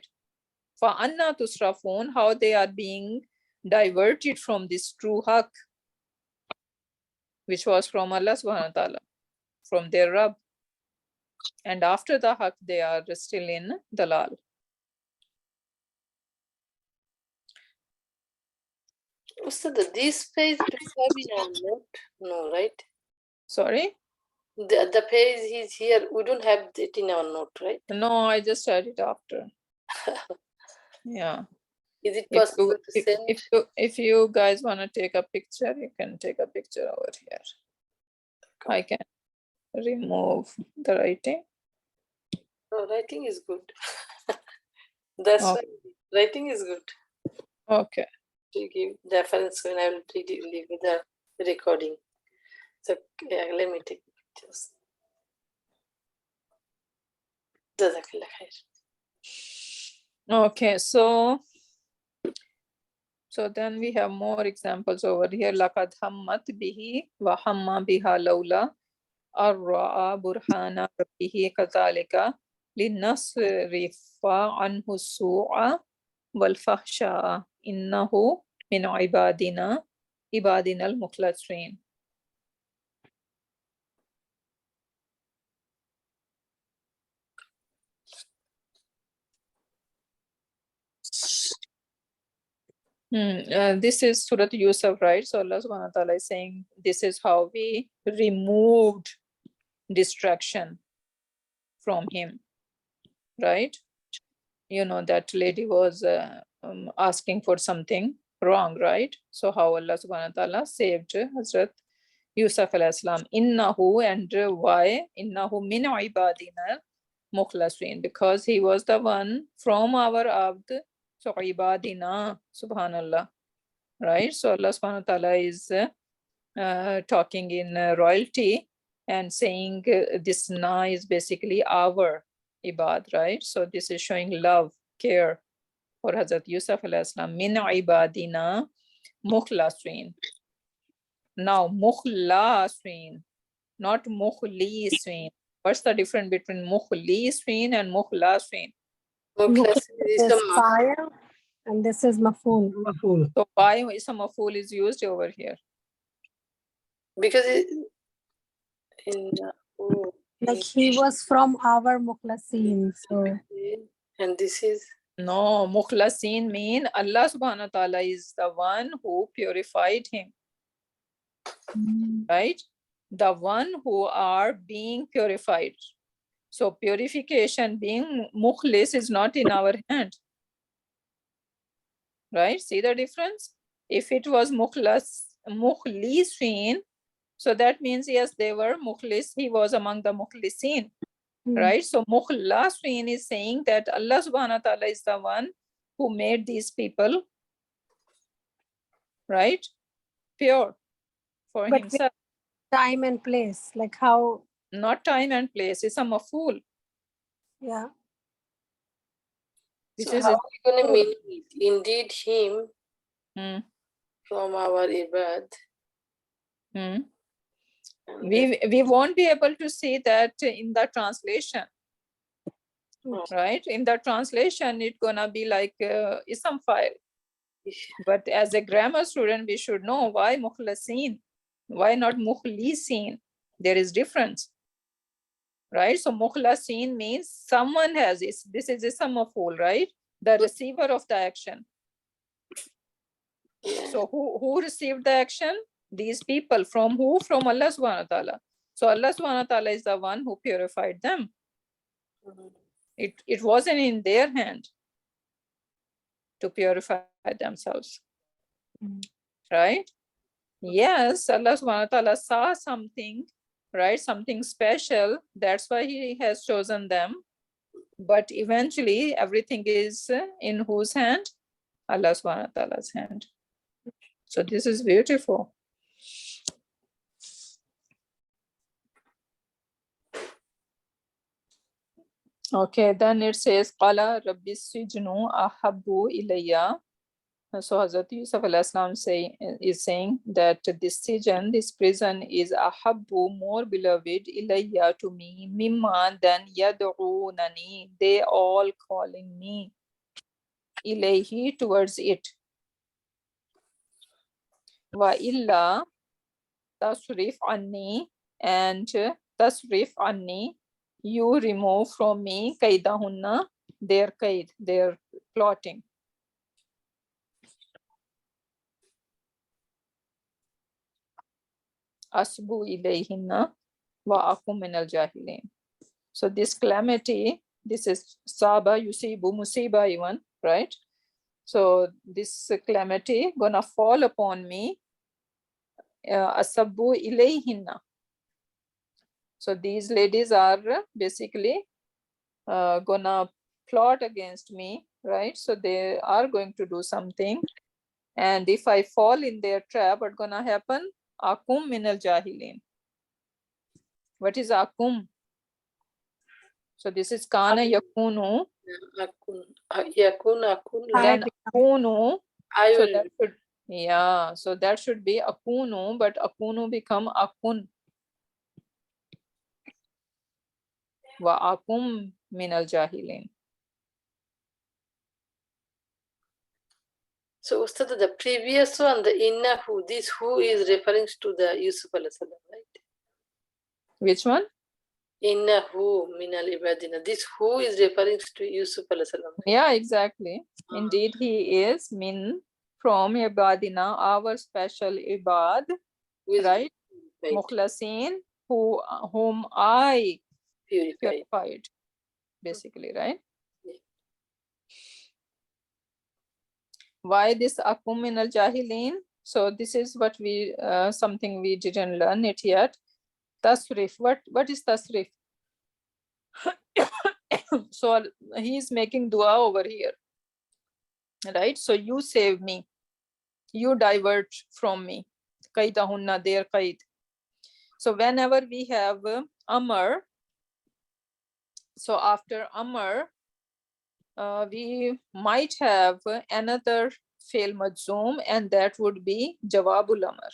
Fa'anna tusrafun, how they are being diverted from this true haqq, which was from Allah subhanahu wa ta'ala, from their Rabb. And after the haqq, they are still in dalal. Ustad, this page do you have in our note? No, right? Sorry? The page is here. We don't have it in our note, right? No, I just had it after. Yeah. Is it possible to send? If you guys want to take a picture, you can take a picture over here. I can remove the writing. No, writing is good. That's Oh. why writing is good. Okay. To give reference when I will leave the recording. So yeah, let me take pictures. Jazakallah khair. Okay, so then we have more examples over here. Laqad hammat bihi wa hamma biha lawla ar-ra'a burhana rabbihi kadhalika linnasrifa anhu su'a wal fahsha innahu min ibadina al-mukhlasin. This is Surat Yusuf, right? So Allah subhanahu wa ta'ala is saying this is how we removed distraction from him, right? You know, that lady was asking for something wrong, right? So how Allah subhanahu wa ta'ala saved Hazrat Yusuf alayhi salam. Innahu, and why? Innahu min ibadina mukhlasin, because he was the one from our abd. So ibadina, subhanallah, right? So Allah subhanahu wa ta'ala is talking in royalty and saying this na is basically our ibad, right? So this is showing love, care for Hazrat Yusuf alayhi salam. Min ibadina mukhlasin. Now mukhlasin, not mukhlisin. What's the difference between mukhlisin and mukhlasin? Mukhlasin is This a is fire and this is maful. Maful. So why is a maful is used over here? because it, in oh, Like he was from our mukhlasin. So and this is No, mukhlasin mean Allah subhanahu wa ta'ala is the one who purified him, right? The one who are being purified. So purification, being mukhlis, is not in our hand, right? See the difference? If it was mukhlisin, so that means yes, they were mukhlis, he was among the mukhlisin, right? So mukhlasin is saying that Allah subhanahu wa ta'ala is the one who made these people, right, pure for But himself. time and place, like how, Not time and place, it's a maful. yeah. This so is how are we going to maful. mean it? Indeed him Hmm. from our ibad. Hmm. And We won't be able to see that in the translation, right? In the translation, it's gonna be like ism file. But as a grammar student, we should know why mukhlasin, why not mukhlisin. There is difference, right? So mukhlasin means someone has this. This is ism maf'ul, right? The receiver of the action. So who received the action? These people. From who? From Allah subhanahu wa ta'ala. So Allah subhanahu wa ta'ala is the one who purified them. It wasn't in their hand to purify themselves, right? Yes, Allah subhanahu wa ta'ala saw something, right? Something special. That's why he has chosen them. But eventually everything is in whose hand? Allah subhanahu wa ta'ala's hand. So this is beautiful. Okay, then it says, Qala Rabbi Sijnu Ahabbu Ilayya. So Hazrat Yusuf is saying that this sijan, this prison is Ahabbu, more beloved, Ilayya, to me, Mimma, than Yad'unani, they all calling me, Ilayhi, towards it. Wa illa tasrif anni, and tasrif anni, you remove from me kaidahunna, their kaid, their plotting. Asbu ilayhinna wa akum min al jahilin. So this calamity, this is Saba, Yusibu, Musiba even, right? So this calamity gonna fall upon me. Asabu ilayhinna. So these ladies are basically gonna plot against me, right? So they are going to do something. And if I fall in their trap, what's gonna happen? Akum min al jahilin. What is akum? So this is kana yakunu. Then akunu. I So will. that should, yeah, so that should be akunu, but akunu become akun. Wa akum min al jahilin. So Ustad, the previous one, the innahu, this who is referring to the Yusuf alayhi salam, right? Which one? Innahu min al ibadina. This who is referring to Yusuf alayhi salam. Yeah, exactly. Indeed, he is min, from ibadina, our special ibad, right? Mukhlasin, whom I purified, basically, right? Yeah. Why this akum min al jahilin? So this is what we something we didn't learn it yet. Tasrif. What is tasrif? So he is making dua over here, right? So you save me, you divert from me. Qaidahunna, their qaid. So whenever we have amar, so after amar, we might have another fail majzoom, and that would be jawabul amar.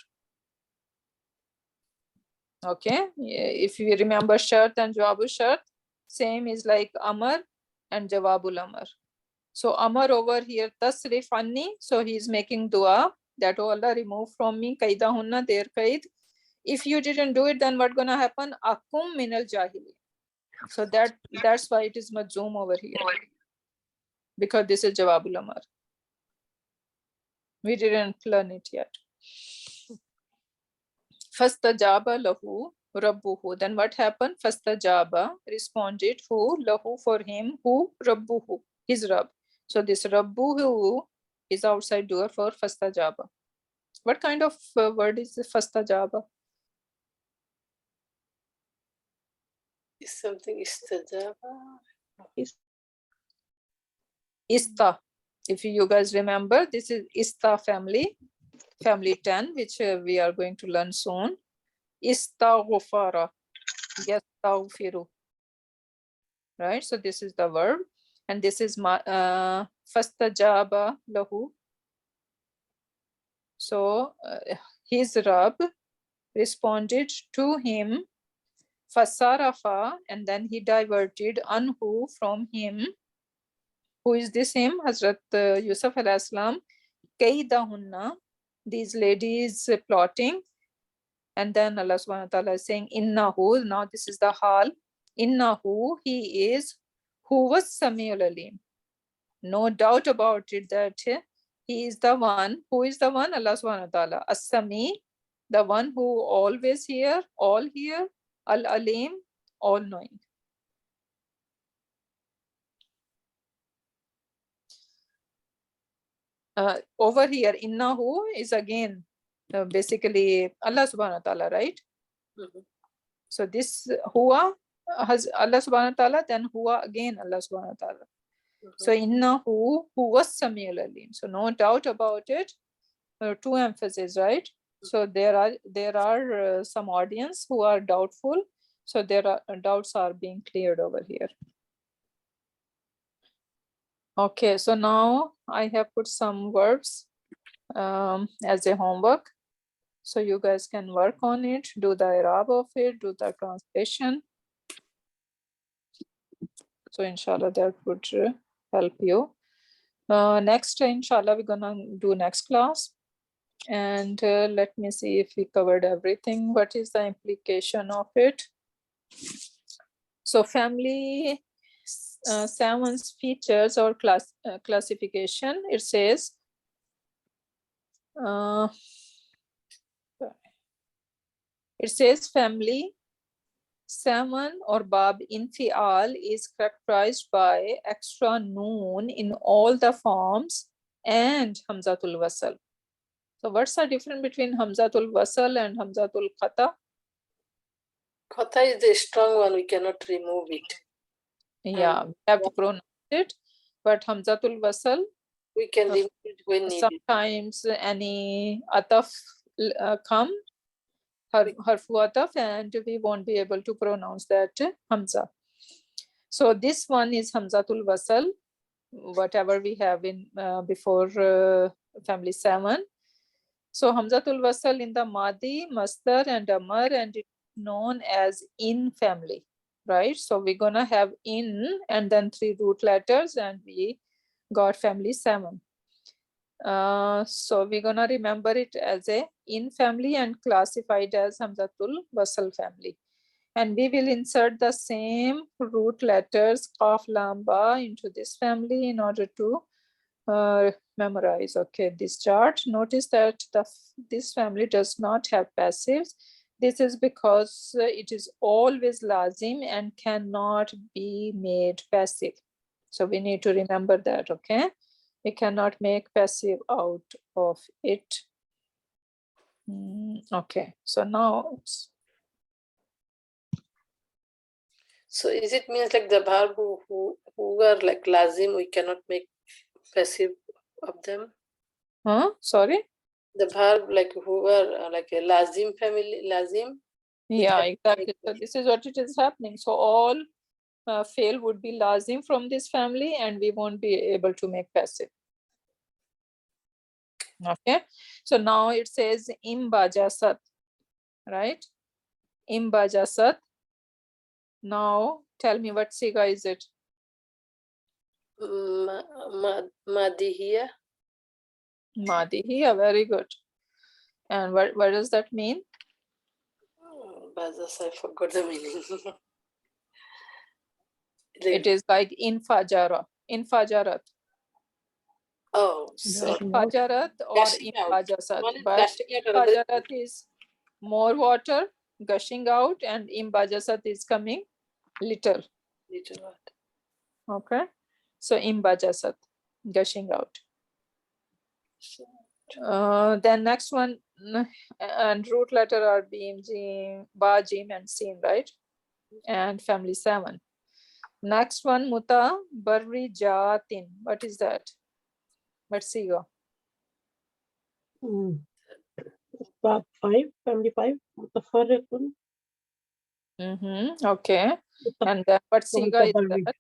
Okay, if you remember shart and jawabul shart, same is like amar and jawabul amar. So amar over here, tasrif anni, so he is making dua that, oh Allah, remove from me kaidahunna, their kaid. If you didn't do it, then what's gonna happen? Akum min al jahili. So that's why it is majzoom over here, because this is jawabul amar. We didn't learn it yet. Fastajaba lahu rabbuhu. Then what happened? Fastajaba, responded, who? Lahu, for him, who? Rabbuhu, his Rabb. So this rabbuhu is outside door for fastajaba. What kind of word is fastajaba? Is something istajaba? Ista. If you guys remember, this is Ista family 10, which we are going to learn soon. Istaghfara, yastaghfiru. Right, so this is the verb, and this is fastajaba lahu. So his Rabb responded to him, fasarafa, and then he diverted anhu, from him. Who is this him? Hazrat Yusuf alayhi salam. Kaidahunna, these ladies plotting. And then Allah subhanahu wa ta'ala is saying, innahu, now this is the hal. Innahu, he is, who was Samiul Alim. No doubt about it that he is the one. Who is the one? Allah subhanahu wa ta'ala. As-Sami, the one who always hear, all hear. Al-Alim, all knowing. Over here, innahu is again basically Allah subhanahu wa ta'ala, right? So this huwa has Allah subhanahu wa ta'ala, then huwa again Allah subhanahu wa ta'ala. So innahu huwas samiul alim. So no doubt about it. Two emphasis, right? So there are some audience who are doubtful. So there are doubts are being cleared over here. Okay, so now I have put some verbs as a homework. So you guys can work on it, do the Arab of it, do the translation. So inshallah that would help you. Next, inshallah, we're gonna do next class. And let me see if we covered everything. What is the implication of it? So family 7's features or classification, it says, family 7 or bab infial is characterized by extra noon in all the forms and hamzatul wasal. So what's the difference between hamzatul wasal and hamzatul qata? Kata is the strong one, we cannot remove it. Yeah, we have to pronounce it, but hamzatul wasal, We can remove it when needed. sometimes any ataf come, harfu ataf, and we won't be able to pronounce that hamza. So this one is hamzatul wasal, whatever we have in before family 7. So hamzatul wasal in the madi, masdar, and amar, and it's known as in family, right? So we're gonna have in and then 3 root letters, and we got family 7. So we're gonna remember it as a in family and classified as hamzatul wasal family. And we will insert the same root letters qaf lam ba into this family in order to memorize. Okay, this chart. Notice that this family does not have passives. This is because it is always lazim and cannot be made passive. So we need to remember that. Okay, we cannot make passive out of it. Okay, so now So is it means like the verb who are like lazim, we cannot make passive of them? sorry? The verb like who are like a lazim family, lazim? Yeah, exactly. So this is what it is happening. So all fail would be lazim from this family, and we won't be able to make passive. Okay, so now it says imbajasat, right? Imbajasat. Now tell me what siga is it? Madihia. Madihia, very good. And what does that mean? Bazas, I forgot the meaning. It is like infajara, infajarat. Oh, So so fajarat or gushing out. imbajasat. One is But gushing out, another is infajarat is more water gushing out, and imbajasat is coming little. little what? Okay, so imbajasat, gushing out. Then next one, and root letter are beam, jim, ba, jim, and sin, right? And family 7. Next one, muta, barri, jatin. What is that? Let's see go. Bab 5, family 5, mutafarriqun. Okay, and then what siga is Mutabarrid. that?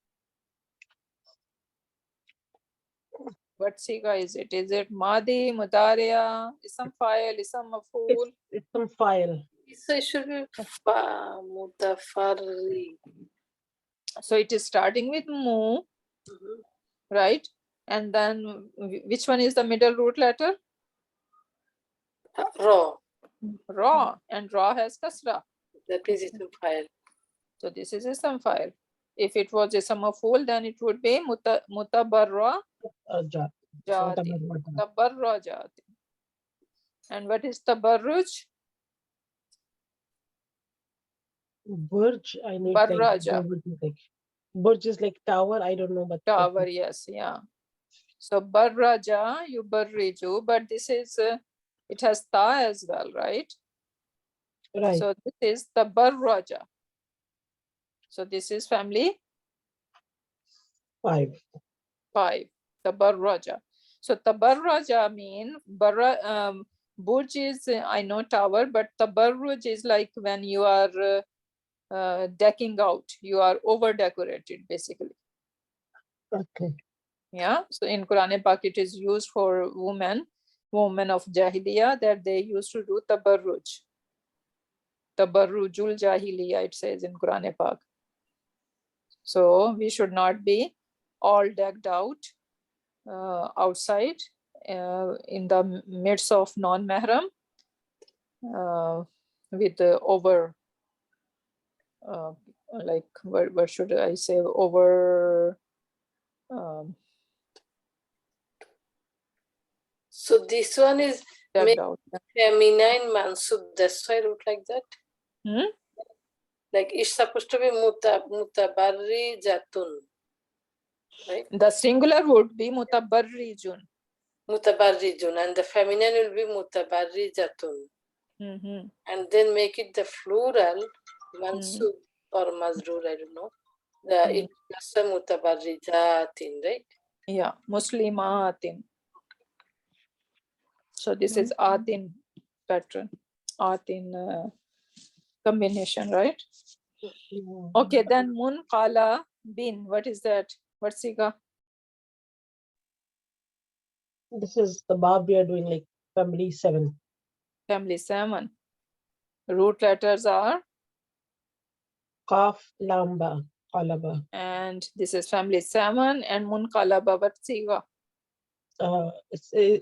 What siga is it? Is it madi, mudariya, isam fa'il, isam maf'ul? It's some file. So it should be mutafarri. So it is starting with mu, right? And then which one is the middle root letter? Raw. Ra, and ra has kasra. That means it's a file. So this is isam fa'il. If it was isam maf'ul, then it would be mutabarra Jat. jati. Mutabarra jati. And what is tabarruj? Burj, I need Barraja. Burj is like tower, I don't know, but Tower, yes, yeah. So barraja, you barriju, but this is, it has ta as well, right? right. So this is the barraja. So this is family 5. 5. Tabarraja. So tabarraja mean burj is I know tower, but tabarruj is like when you are decking out, you are over decorated basically. Okay. Yeah, so in Quran Pak it is used for women of Jahiliyyah, that they used to do tabarruj. Tabarrujul Jahiliyyah, it says in Quran Pak. So we should not be all decked out outside in the midst of non-mahram with the over like what should I say, over So this one is decked out. feminine mansub. That's why I wrote like that. Hmm? Like it's supposed to be mutabarrijatun, right? The singular would be mutabarrijun. Mutabarrijun, and the feminine will be mutabarrijatun. Mhm. And then make it the plural mansub or mazrur, I don't know. It's just a mutabarrijatin, right? Yeah, muslimatin. So this is atin pattern, atin combination, right? Yeah. Okay, then munqala bin. What is that? What's siga? This is the Bab we are doing, like family 7. Family 7. Root letters are, Qaf, Lamba, Qalaba. and this is family 7 and munqalaba. What siga? It's a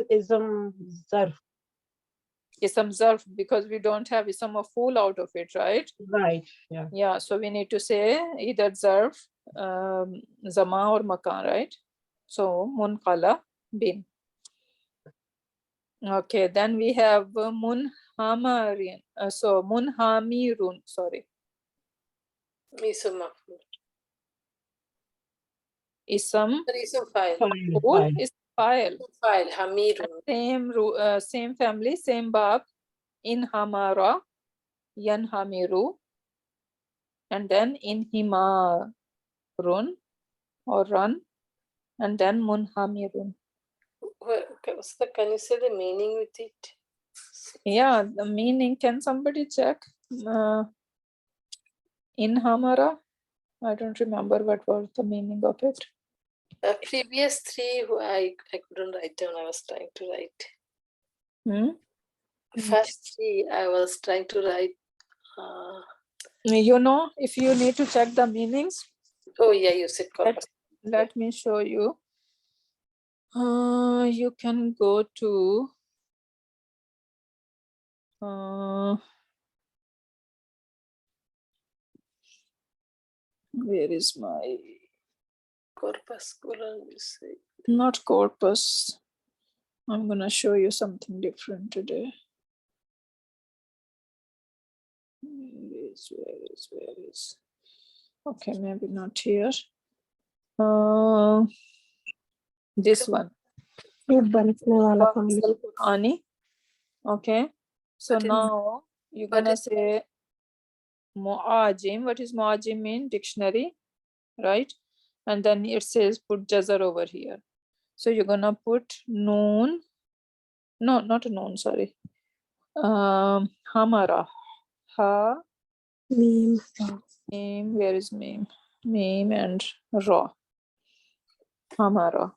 ism zarf. Isam zarf, because we don't have isam maf'ul out of it, right? Right. Yeah. Yeah, so we need to say either zarf, zama or makan, right? So munqala bin. Okay, then we have munhamarin. So munhamirun, sorry. Ism maf'ul. Isam Ism file. Fine. maf'ul Fine. is file. File, hamirun. Same family, same bab. In hamara, yanhamiru, and then in himarun or run, and then munhamirun. Can you say the meaning with it? Yeah, the meaning, can somebody check? In hamara, I don't remember what was the meaning of it. Previous three, I couldn't write down. I was trying to write. First three, I was trying to write. You know, if you need to check the meanings, Oh yeah, you said corpus. let me show you. You can go to where is my Corpuscular, you say. not corpus. I'm gonna show you something different today. Where is? Okay, maybe not here. This one. Qur'ani. Okay. So now you're gonna say mu'ajim. What is mu'ajim mean? Dictionary, right? And then it says put jazar over here. So you're gonna put noon. No, not a noon, sorry. Hamara. Ha. Meme. Meme. Where is meme? Meme and ra. Hamara.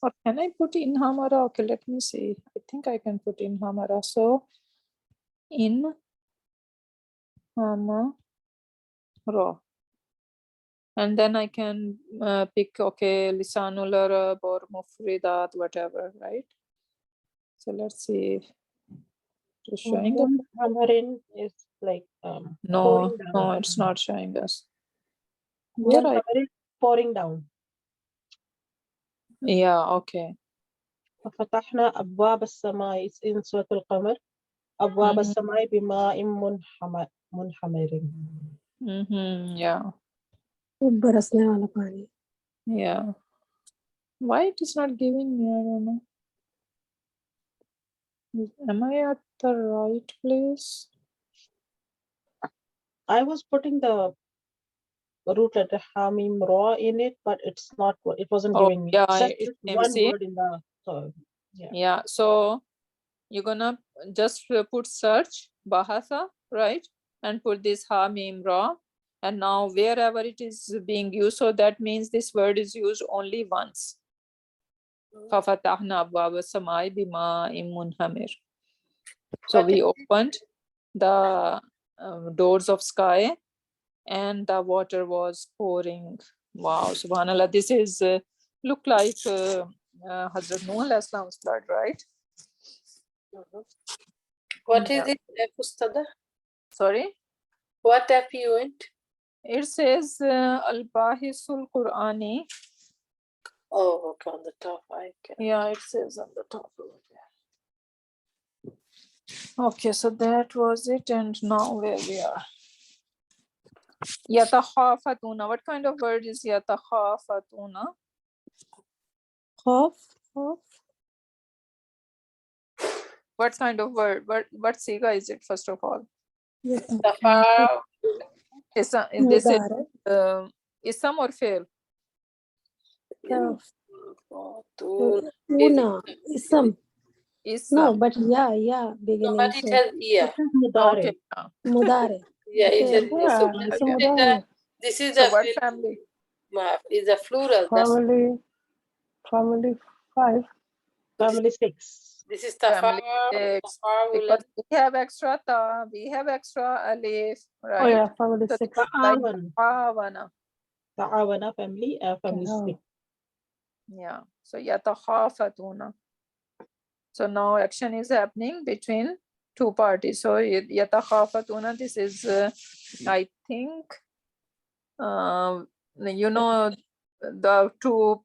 Or can I put in hamara? Okay, let me see. I think I can put in hamara. So in hamara. And then I can pick, okay, lisanul arab or mufridat, whatever, right? So let's see if it's showing us. Hamarin is like No, pouring down. no, it's not showing us. Where I, Hamarin pouring down. yeah, okay. ففتحنا أبواب السماء in سورة القمر أبواب السماء بماء منحمر. Yeah, बरसने वाला पानी. yeah. Why it is not giving me? I don't know. Am I at the right place? I was putting the root letter Hamim Ra in it, but it's not. It wasn't Oh, giving me. yeah, It's just it came, one see? word in the. So yeah. Yeah, so you're gonna just put search Bahasa, right? And put this Ha Mim Ra. And now wherever it is being used, so that means this word is used only once. فَفَتَحْنَا أَبْوَابَ السَّمَاءِ بِمَاءٍ مُنْهَمِرٍ. So we opened the doors of sky and the water was pouring. Wow, subhanallah. This is look like Hazrat Noah alayhi salam's blood, right? What Yeah. is it, F Ustada? Sorry, What F you went? it says Al-Bahisul Qur'ani. Oh, okay, on the top. I can. Yeah, it says on the top over there. Okay, so that was it, and now where we are. Yatakhafatuna. What kind of word is yatakhafatuna? Khawf. What kind of word? What siga is it, first of all? Safa, Is this Mudara. ism or fail? Una. Ism. Ism. No, but yeah, beginning. but it has yeah. It is Mudare. Okay. Mudare. Yeah, it's a, Okay, so yeah, it's a this is mudare. this is So a what family? is a plural. That's Family 5. Family 6. this is Tafa. Family six. Tafa will Because we have extra ta, we have extra alif, right? Oh yeah, family So 6. like Ta'awan. ta'awana. Ta'awana family. Family Okay, 6. Yeah. So yatakhafatuna. So now action is happening between two parties. So yatakhafatuna, this is I think you know the two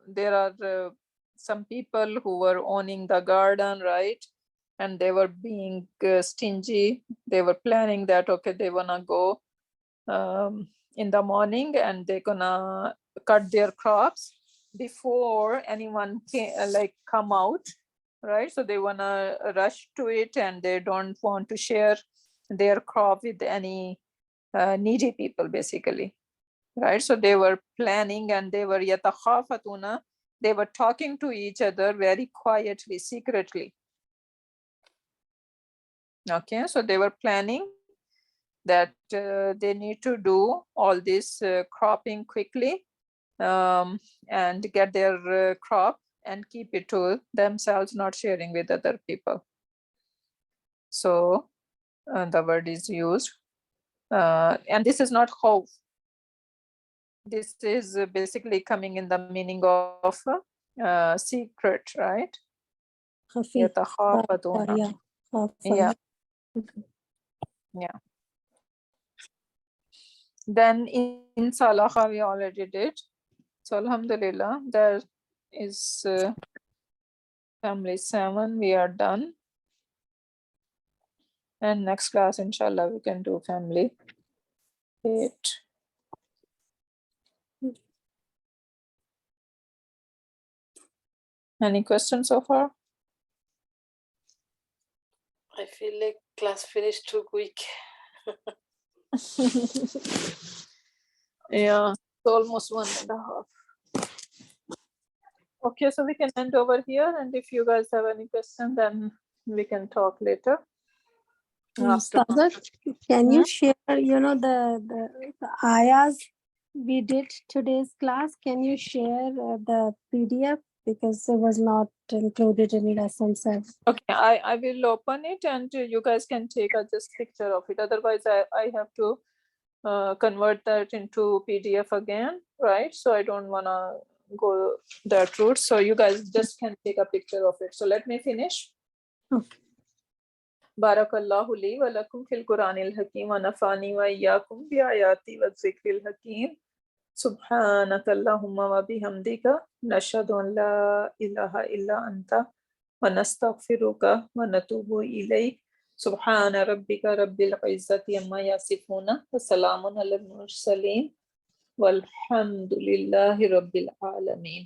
there are some people who were owning the garden, right? And they were being stingy. They were planning that okay, they wanna go in the morning and they're gonna cut their crops before anyone can like come out, right? So they wanna rush to it and they don't want to share their crop with any needy people, basically, right? So they were planning and they were yatakhafatuna. They were talking to each other very quietly, secretly. Okay, so they were planning that they need to do all this cropping quickly and get their crop and keep it to themselves, not sharing with other people. So the word is used. And this is not khawf. This is basically coming in the meaning of secret, right? Khafi. Yatakhafatuna. Yeah, Yeah. Yeah. Then in Salaha we already did. So alhamdulillah, there is family 7. We are done. And next class, inshallah, we can do family 8. Any questions so far? I feel like class finished too quick. Yeah, it's almost 1.5. Okay, so we can end over here. And if you guys have any question, then we can talk later. Ustaza, can you share, the ayahs we did today's class? Can you share the PDF because it was not included in lesson 7? Okay, I will open it and you guys can take a just picture of it. Otherwise, I have to convert that into PDF again, right? So I don't want to go that route. So you guys just can take a picture of it. So let me finish. Okay. Barakallahu li wa lakum fil Quranil Hakim wa nafani wa iyyakum bi ayati wa zikril hakim. Subhanaka Allahumma wa bihamdika nashhadu an la ilaha illa anta wa nastaghfiruka wa natubu ilayk. Subhana rabbika rabbil izzati amma yasifuna wa salamun alal mursaleen walhamdulillahi rabbil alamin.